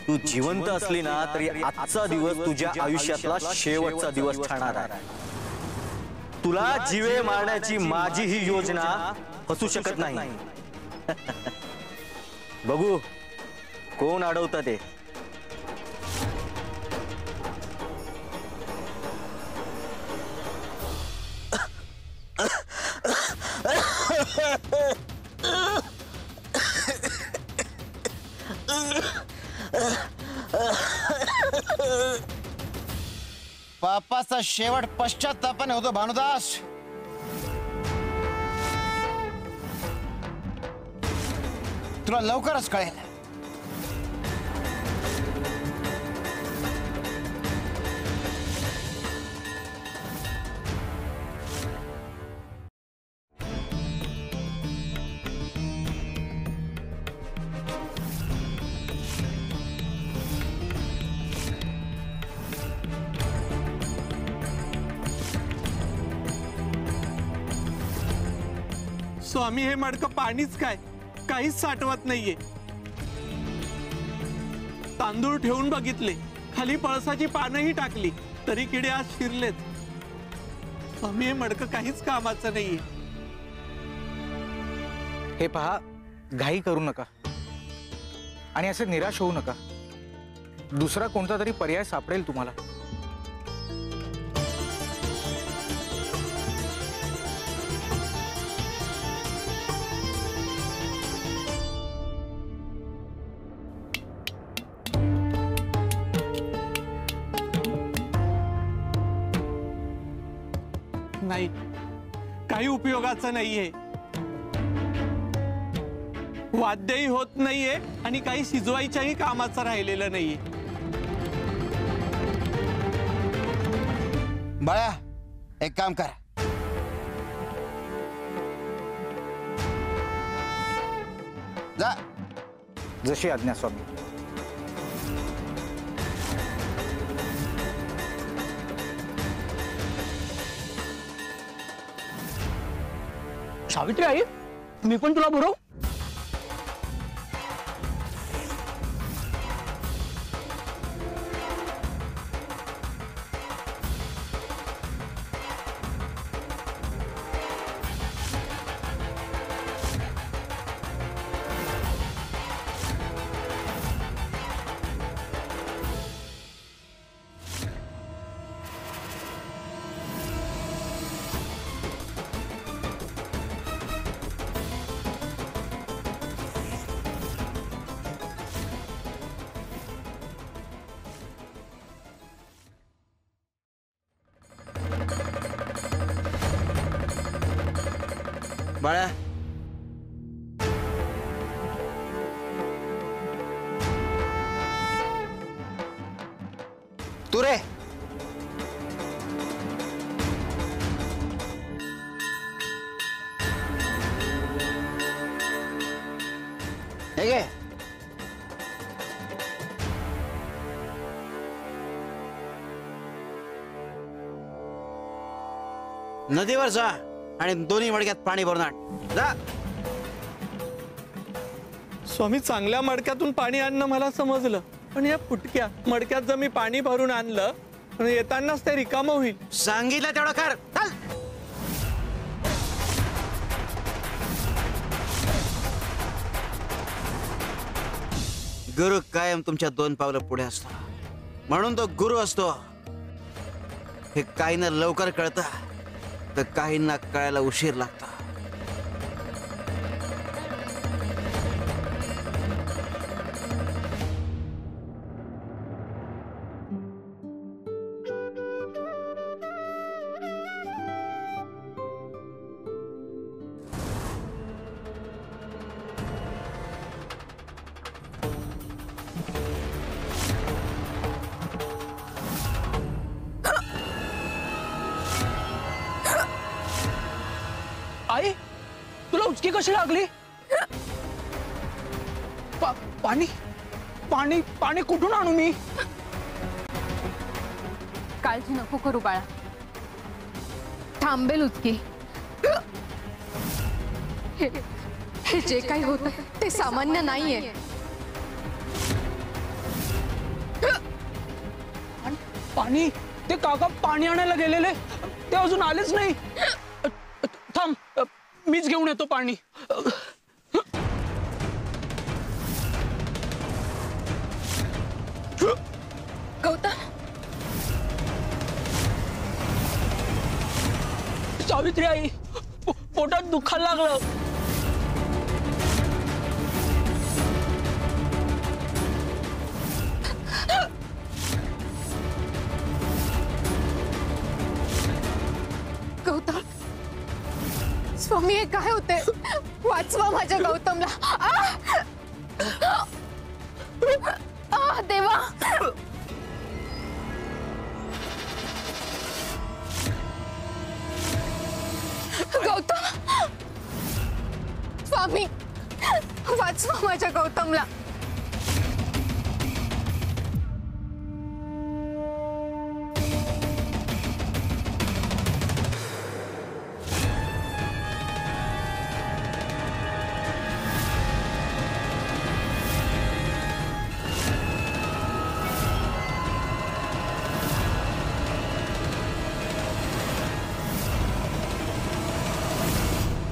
तू जिवंत असली ना तरी आजचा दिवस तुझ्या आयुष्यातला शेवटचा दिवस ठरणार आहे. तुला जीवे मारण्याची माझी ही योजना फसू शकत नाही. बघू कोण अडवतं ते. पापाचा शेवट पश्चात्तापाने होतो भानुदास. तुला लवकरच कळेल. स्वामी, हे मडकं पाणीच काय, काहीच साठवत नाहीये. तांदूळ ठेवून बघितले, खाली पळसाची पानंही टाकली, तरी किडे आज शिरलेत. स्वामी, हे मडकं काहीच कामाचं नाहीये. हे पहा, घाई करू नका आणि असे निराश होऊ नका. दुसरा कोणता तरी पर्याय सापडेल तुम्हाला. नाही, काही उपयोगाचं नाहीये. वाद्यही होत नाहीये आणि काही शिजवायच्याही कामाचं राहिलेलं नाहीये. बाळा, एक काम कर. जा. जशी आज्ञा स्वामी. सावित्री आई, मी पण तुला बरोबर. बाळा, तू रे. हे घे. नदीवर जा आणि दोन्ही मडक्यात पाणी भरून आण. जा. स्वामी, चांगल्या मडक्यातून पाणी आणणं मला समजलं, पण या फुटक्या मडक्यात जर मी पाणी भरून आणलं आणि येतानाच ते रिकामं होईल. सांगितलं तेवढं कर. चल. गुरु कायम तुमच्या 2 पावलं पुढे असतो, म्हणून तो गुरु असतो. हे काहींना लवकर कळतं तर काहींना कळायला उशीर लागतो. आई, तुला उचकी कशी लागली? पाणी पाणी पाणी कुठून आणू मी? काळजी नको करू बाळा, थांबेल उचकी. हे जे काही होत ते सामान्य नाहीये. पाणी, ते काका पाणी आणायला गेलेले, ते अजून आलेच नाही. थांब, मीच घेऊन येतो पाणी. गौतम, सावित्री आई, पोटात दुखायला लागलं. गौतम, स्वामी हे काय होते? वाचवा माझ्या गौतमला. देवा, गौतम, स्वामी वाचवा माझ्या गौतमला.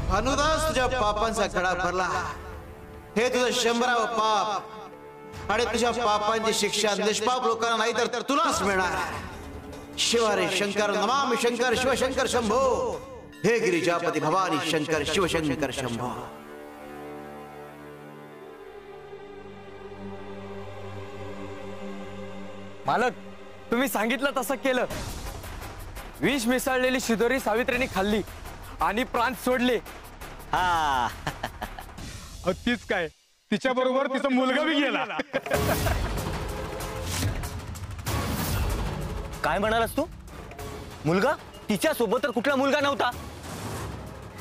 भानुदास, तुझ्या पापांचा खडा भरला. हे तुझं 100वे पाप, आणि तुझ्या पापांची शिक्षा निष्पाप लोकांना नाही तर तुलाच मिळणार. शिवारे शंकर, नमामि शंकर, शिवशंकर शंभो. हे गिरिजापती भवानी शंकर, शिवशंकर शंभो. मालक, तुम्ही सांगितलं तसं केलं. विष मिसळलेली शिदोरी सावित्रीने खाल्ली आणि प्राण सोडले. हा, तीच काय, तिच्या बरोबर तिचा मुलगा बी गेला. काय म्हणालास तू? मुलगा? तिच्या सोबत तर कुठला मुलगा नव्हता.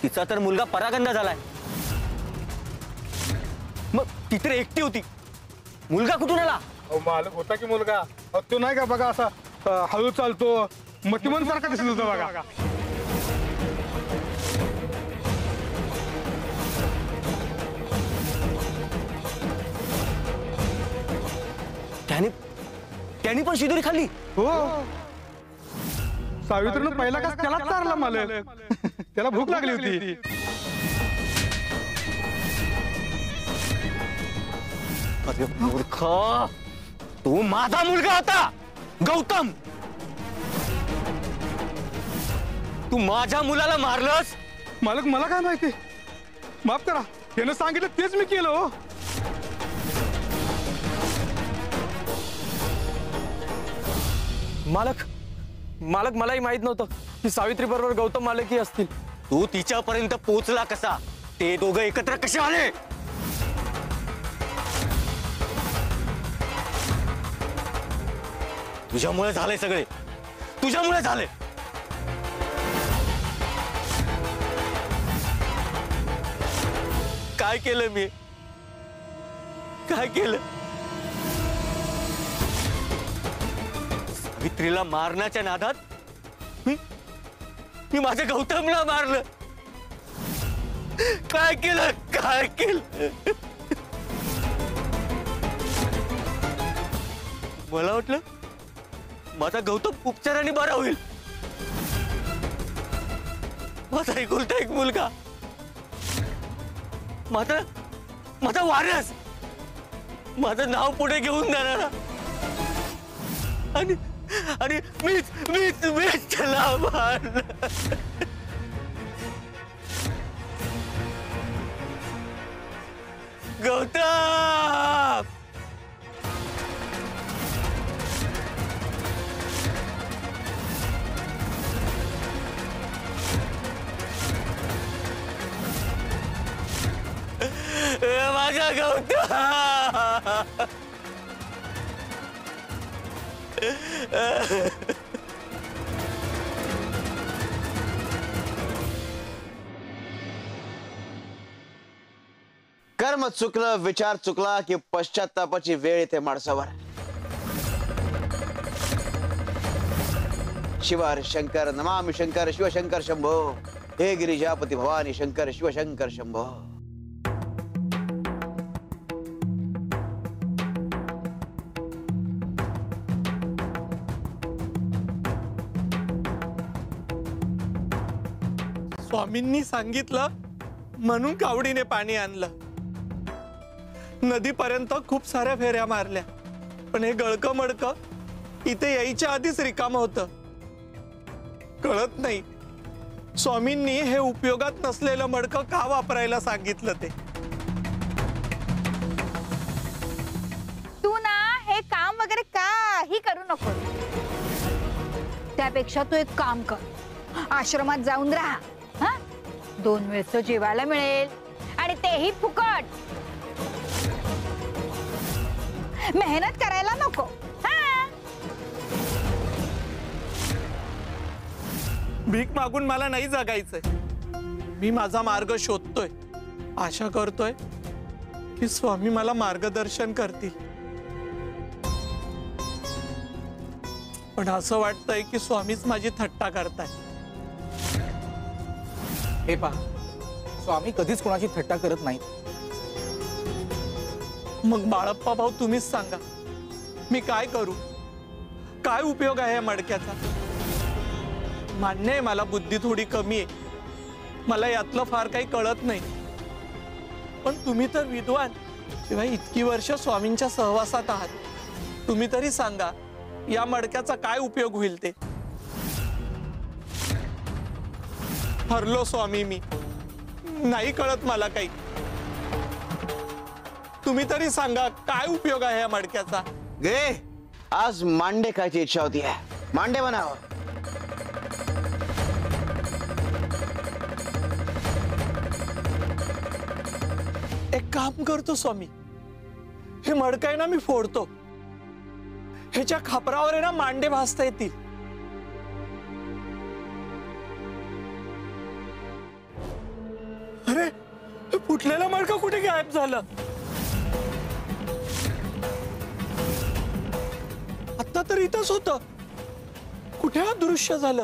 तिचा तर मुलगा परागंदा झालाय. मग ती तर एकटी होती, मुलगा कुठून आला? मालक होता की मुलगा. तो नाही का बघा, असा हळू चालतो, मतिमंत सारखा दिसत होता बघा. त्याने पण शिदोरी खाल्ली? हो, सावित्रीनं पहिला का त्याला चारला मालक. त्याला भूक लागली होती. अरे मूर्ख, तू माझा मुलगा होता गौतम. तू माझ्या मुलाला मारलंस? मालक, मला काय माहिती, माफ करा. त्यानं सांगितलं तेच मी केलं. हो, मालक, मलाही माहित नव्हतं की सावित्री बरोबर गौतम मालकही असतील. तू तिच्यापर्यंत पोहोचला कसा? ते दोघं एकत्र कसे आले? तुझ्यामुळे झाले सगळे, तुझ्यामुळे झाले. काय केलं मी? काय केलं? सावित्रीला मारण्याच्या नादात मी माझ्या गौतमला मारलं. काय केलं? काय केलं? मला वाटलं माझा गौतम उपचाराने बरा होईल. माझा एकुलता एक मुलगा, माझा वारस, माझं नाव पुढे घेऊन जाणारा, आणि आणि मीच त्याला मारलं. गौतम, माझा गौतम. कर्म चुकलं, विचार चुकला की पश्चातापाची वेळ येते माणसावर. शिव हर शंकर, नमामि शंकर, शिवशंकर शंभो. हे गिरिजापती भवानी शंकर, शिवशंकर शंभो. स्वामींनी सांगितलं म्हणून कावडीने पाणी आणलं. नदीपर्यंत खूप साऱ्या फेऱ्या मारल्या, पण हे गळक मडक इथे यायच्या आधीच रिकाम होतं. कळत नाही स्वामींनी हे उपयोगात नसलेलं मडकं का वापरायला सांगितलं ते. तू ना हे काम वगैरे काही करू नको. त्यापेक्षा तू एक काम कर, आश्रमात जाऊन राहा. हा, 2 वेळचं जेवायला मिळेल आणि तेही फुकट. मेहनत करायला नको. हा, भीक मागून मला नाही जगायचंय. मी माझा मार्ग शोधतोय, आशा करतोय की स्वामी मला मार्गदर्शन करतील. पण असं वाटतंय की स्वामीच माझी थट्टा करताय. हे पहा, स्वामी कधीच कोणाची थट्टा करत नाहीत. मग बाळप्पा भाऊ तुम्हीच सांगा, मी काय करू? काय उपयोग आहे या मडक्याचा? मान्य आहे मला बुद्धी थोडी कमी आहे, मला यातलं फार काही कळत नाही. पण तुम्ही तर विद्वान, शिवाय इतकी वर्ष स्वामींच्या सहवासात आहात. तुम्ही तरी सांगा या मडक्याचा काय उपयोग होईल ते. हरलो स्वामी मी, नाही कळत मला काही. तुम्ही तरी सांगा काय उपयोग आहे या मडक्याचा. गे, आज मांडे खायची इच्छा होती है, मांडे बनाव. एक काम करतो स्वामी, हे मडकं आहे ना मी फोडतो, ह्याच्या खापरावर आहे ना मांडे भाजता येतील. अरे, हे फुटलेलं मडकं कुठे गायब झालं? आता तर इथंच होतं, कुठे अदृश्य झालं?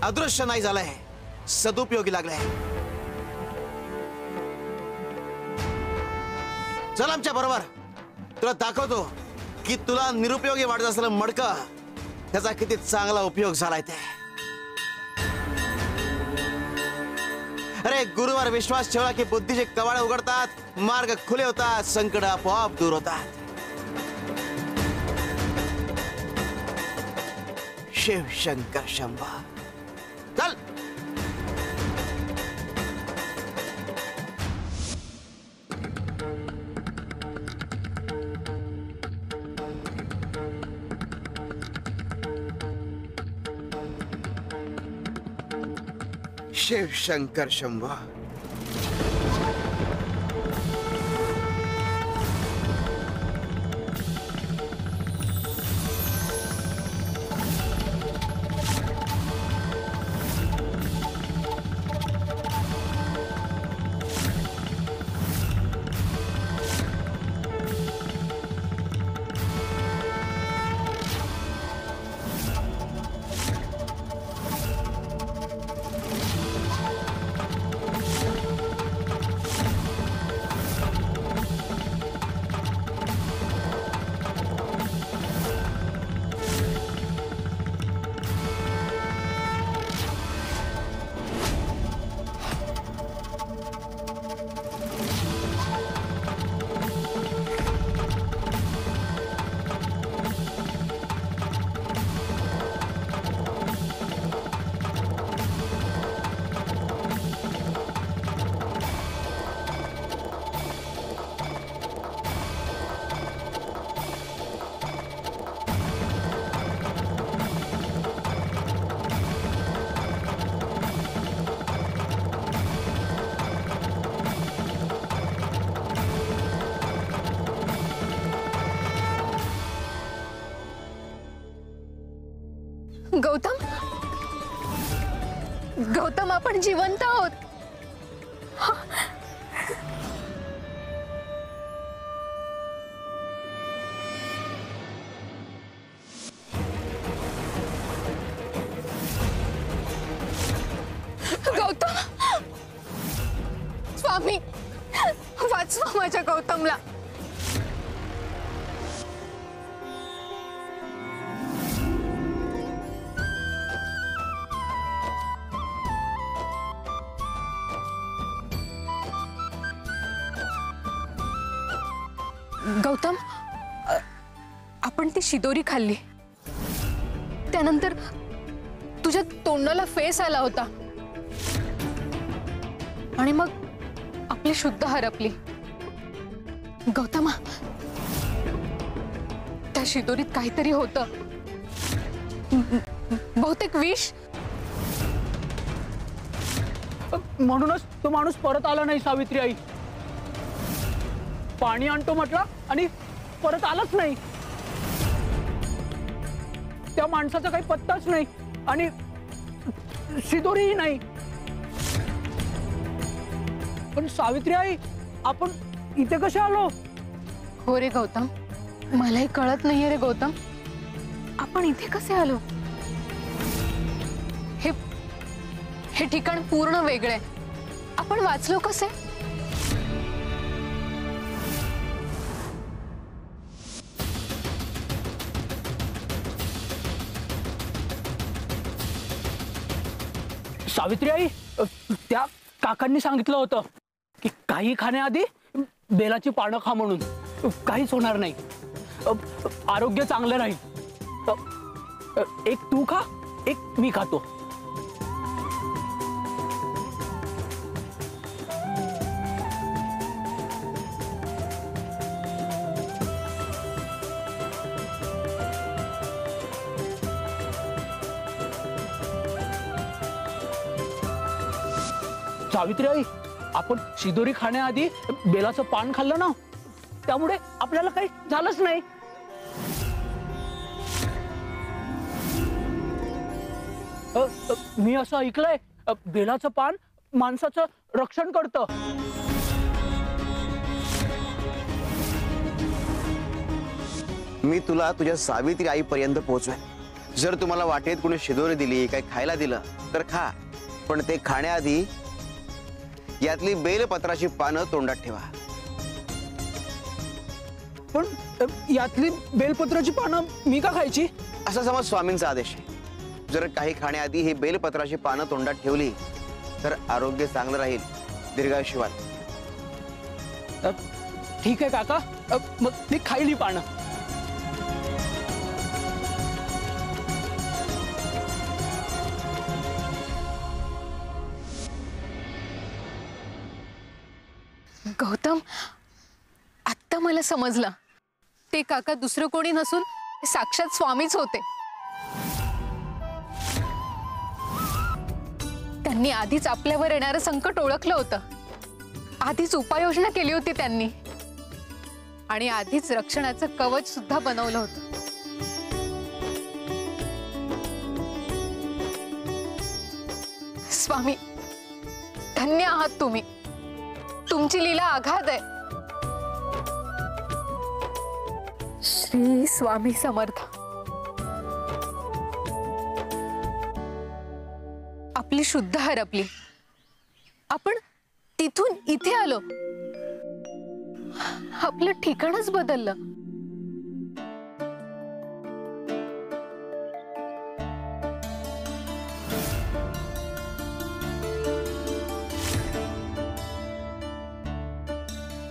अदृश्य नाही झालंय, सदुपयोगी लागलाय. चल आमच्या बरोबर, तुला दाखवतो की तुला निरुपयोगी वाटत असलेलं मडकं त्याचा किती चांगला उपयोग झालाय ते. अरे, गुरुवार विश्वास ठेवला की बुद्धीचे कवाडे उघडतात, मार्ग खुले होतात, संकट आपोआप दूर होतात. शिव शंकर शंभो. चल. शिव शंकर शंभो. गौतम आपण जिवंत आहोत. गौतम, स्वामी वाचवा माझ्या गौतमला. गौतम, आपण ती शिदोरी खाल्ली, त्यानंतर तुझ्या तोंडाला फेस आला होता आणि मग आपली शुद्ध हरपली. गौतमा, त्या शिदोरीत काहीतरी होतं, बहुतेक विष. म्हणूनच तो माणूस परत आला नाही. सावित्री आई पाणी आणतो म्हटला आणि परत आलाच नाही. त्या माणसाचा काही पत्ताच नाही आणि शिदोरीही नाही. पण सावित्री आई, आपण इथे कसे आलो? हो रे गौतम, मलाही कळत नाहीये रे गौतम, आपण इथे कसे आलो? हे ठिकाण पूर्ण वेगळे. आपण वाचलो कसे? सावित्री आई, त्या काकांनी सांगितलं होतं की काही खाण्याआधी बेलाची पानं खा म्हणून. काहीच होणार नाही, आरोग्य चांगलं राहील. एक तू खा, एक मी खातो. सावित्री आई, आपण शिदोरी खाण्याआधी बेलाचं पान खाल्लं ना, त्यामुळे आपल्याला काही झालंच नाही. मी असं ऐकलंय, बेलाचं पान माणसाचं रक्षण करतं. मी तुला तुझ्या सावित्री आईपर्यंत पोहोचवेन. जर तुम्हाला वाटेत कुणी शिदोरी दिली, काही खायला दिलं तर खा, पण ते खाण्याआधी यातली बेलपत्राची पानं तोंडात ठेवा. पण यातली बेलपत्राची पानं मी का खायची? असा समज स्वामींचा आदेश आहे. जर काही खाण्याआधी ही बेलपत्राची पानं तोंडात ठेवली तर आरोग्य चांगलं राहील, दीर्घायुष्यवान. ठीक आहे काका, मग मी खायली पानं. गौतम, आत्ता मला समजलं, ते काका दुसरं कोणी नसून साक्षात स्वामीच होते. त्यांनी आधीच आपल्यावर येणारं संकट ओळखलं होतं, आधीच उपाययोजना केली होती त्यांनी, आणि आधीच रक्षणाचं कवच सुद्धा बनवलं होतं. स्वामी, धन्य आहात तुम्ही. तुमची लीला आघात आहे. श्री स्वामी समर्थ. आपली शुद्ध हरपली, आपण तिथून इथे आलो, आपलं ठिकाणच बदललं.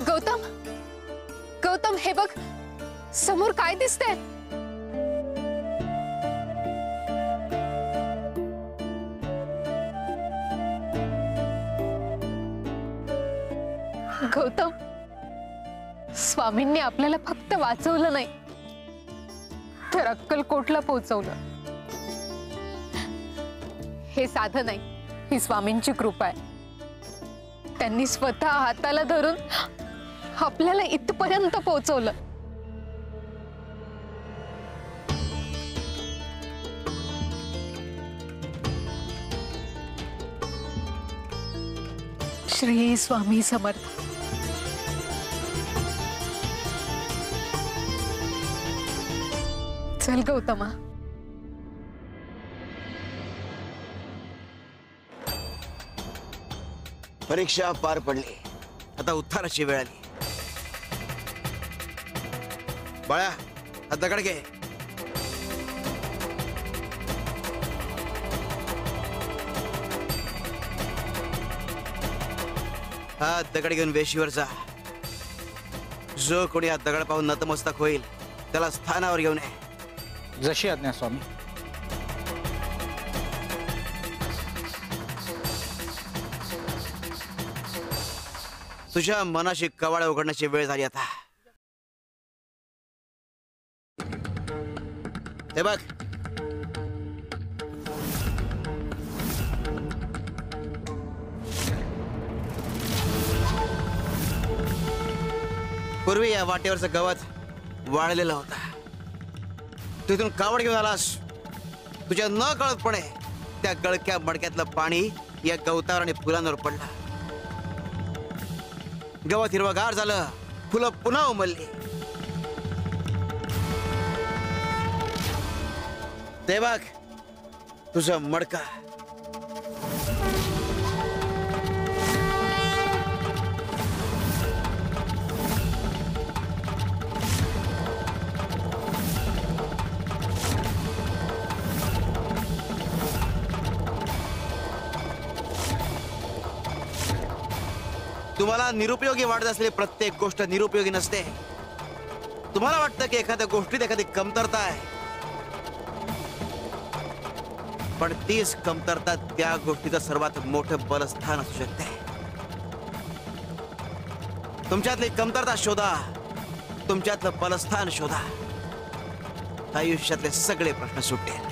गौतम, गौतम, हे बघ, समोर काय दिसतंय? गौतम, स्वामींनी आपल्याला फक्त वाचवलं नाही, तर अक्कलकोटला पोहोचवलं. हे साधं नाही, ही स्वामींची कृपा आहे. त्यांनी स्वतः हाताला धरून आपल्याला इथपर्यंत पोहोचवलं. श्री स्वामी समर्थ. चल गौतमा. परीक्षा पार पडली, आता उत्थानाची वेळ आली. बाळा, हा दगड घे. हा दगड घेऊन वेशीवर जा. जो कोणी हा दगड पाहून नतमस्तक होईल त्याला स्थानावर घेऊन ये. जशी आज्ञा स्वामी. तुझ्या मनाची कवाड उघडण्याची वेळ झाली आता. हे बघ, पूर्वी या वाटेवरचं गवत वाळलेलं होता. तिथून कावड घेऊन आलास. तुझ्या न कळतपणे त्या गळक्या मडक्यातलं पाणी या गवतावर आणि फुलांवर पडलं. गवत हिरवगार झालं, फुलं पुन्हा उमलली. ते बघ तुझं मडका. तुम्हाला निरुपयोगी वाटत असलेली प्रत्येक गोष्ट निरुपयोगी नसते. तुम्हाला वाटतं की एखाद्या गोष्टीत एखादी कमतरता आहे, पण तीच कमतरता त्या गोष्टीचं सर्वात मोठं बलस्थान असू शकते. तुमच्यातली कमतरता शोधा, तुमच्यातलं बलस्थान शोधा. आयुष्यातले सगळे प्रश्न सुटेल.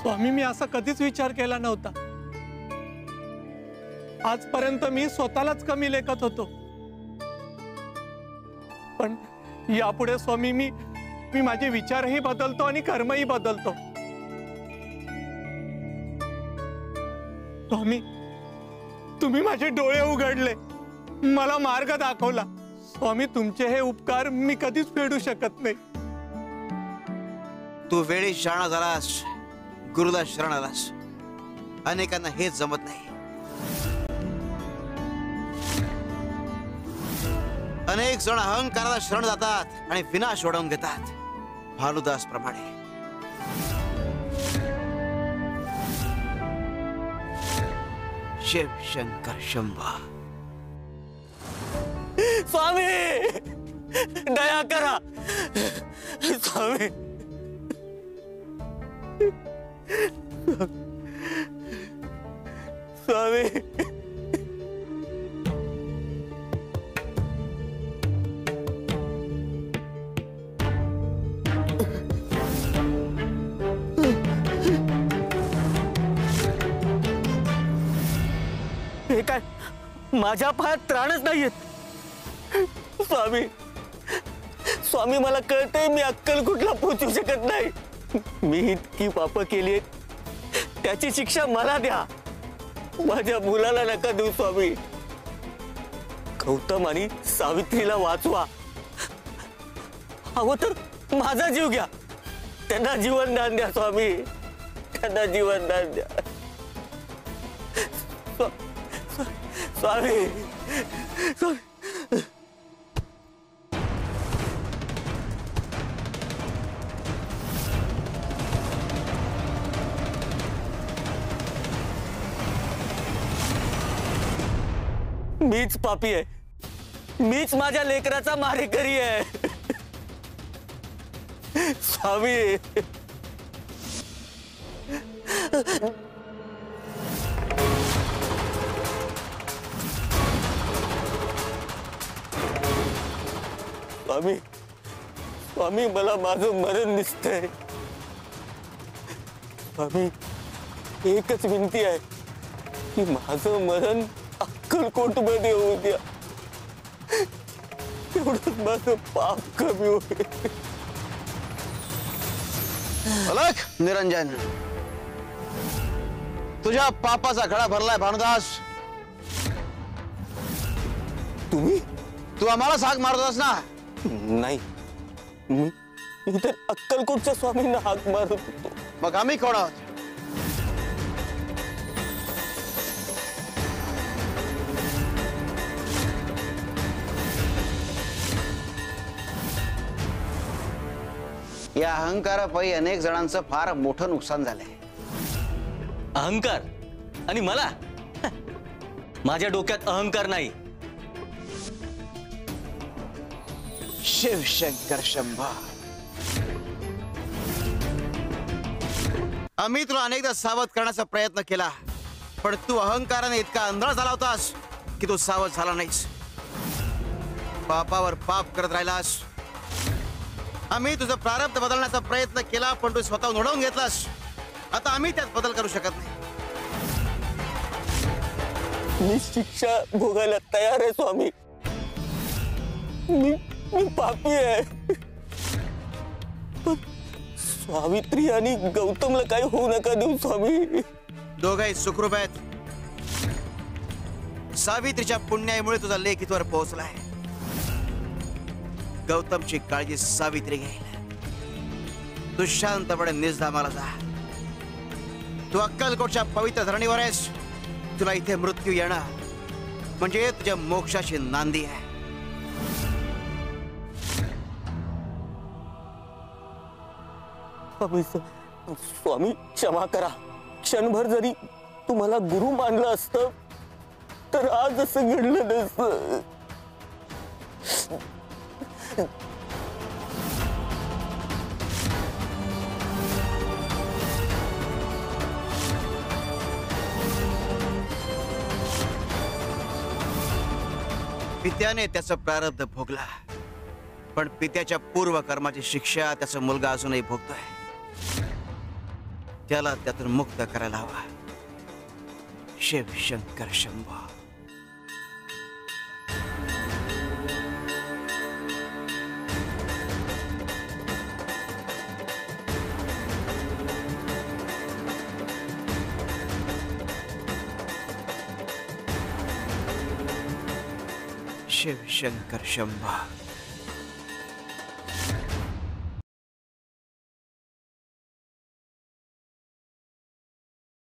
स्वामी, मी असा कधीच विचार केला नव्हता. आजपर्यंत मी स्वतःलाच कमी लेखत होतो, पण यापुढे स्वामी मी माझे विचारही बदलतो आणि कर्मही बदलतो. स्वामी, तुम्ही माझे डोळे उघडले, मला मार्ग दाखवला. स्वामी, तुमचे हे उपकार मी कधीच फेडू शकत नाही. तू वेळी शरण झालास, गुरुला शरण आलास. अनेकांना हेच जमत नाही. अनेक जण अहंकाराला शरण जातात आणि विनाश ओढवून घेतात, भानुदास प्रमाणे. शिव शंकर शंभा. स्वामी, दया करा स्वामी. स्वामी, हे काय, माझ्या पायात त्राणच नाहीयेत. स्वामी, स्वामी, मला कळतंय मी अक्कलकोटला पोहोचू शकत नाही. मी इतकी पाप केली आहेत, त्याची शिक्षा मला द्या. माझ्या मुलाला नका देऊ स्वामी. गौतम आणि सावित्रीला वाचवा. हवं तर माझा जीव घ्या. त्यांना जीवनदान द्या स्वामी, त्यांना जीवनदान द्या. स्वामी, मीच पापी आहे. मीच माझ्या लेकराचा मारेकरी आहे. स्वामी, स्वामी, स्वामी, मला माझं मरण दिसतंय. स्वामी, एकच विनंती आहे की माझं मरण अक्कलकोटमध्ये होऊ द्या. तेवढंच माझं पाप कमी होईल. अलख निरंजन, तुझ्या पापाचा खडा भरलाय भानुदास. तुम्ही तू आम्हाला साग मारत होतास ना? नाही, मी तर अक्कलकोटच्या स्वामींना हाक मारत होतो. मग आम्ही कोण आहोत? या अहंकारापायी अनेक जणांचं फार मोठं नुकसान झालंय. अहंकार आणि मला? माझ्या डोक्यात अहंकार नाही. शिवशंकर शंभा, आम्ही तुला अनेकदा सावध करण्याचा प्रयत्न केला, पण तू अहंकाराने इतका आंधळा झाला होतास की तू सावध झाला नाहीस. पापावर पाप करत राहिलास. आम्ही तुझं प्रारब्ध बदलण्याचा प्रयत्न केला, पण तू स्वतःहून उडवून घेतलास. आता आम्ही त्यात बदल करू शकत नाही. मी शिक्षा भोगायला तयार आहे स्वामी. मी पापी आहे. पण सावित्री आणि गौतमला काही होऊ नका देऊ स्वामी. दोघंही सुखरूप आहेत. सावित्रीच्या पुण्यामुळे तुझा लेख इथवर पोहोचलाय. गौतमची काळजी सावित्री घेईल. तू शांतपणे निजधामाला जा. तू अक्कलकोटच्या पवित्र धरणीवर आहेस. तुला इथे मृत्यू येणं म्हणजे तुझ्या मोक्षाची नांदी आहे. स्वामी क्षमा करा. क्षणभर जरी तुम्हाला गुरु मानलं असतं तर आज असं घडलं नसतं. पित्याने त्याचं प्रारब्ध भोगला, पण पित्याच्या पूर्व कर्माची शिक्षा त्याचा मुलगा अजूनही भोगतोय. त्याला त्यातून मुक्त करायला हवा. शिवशंकर शंभो. शिवशंकर शंभो.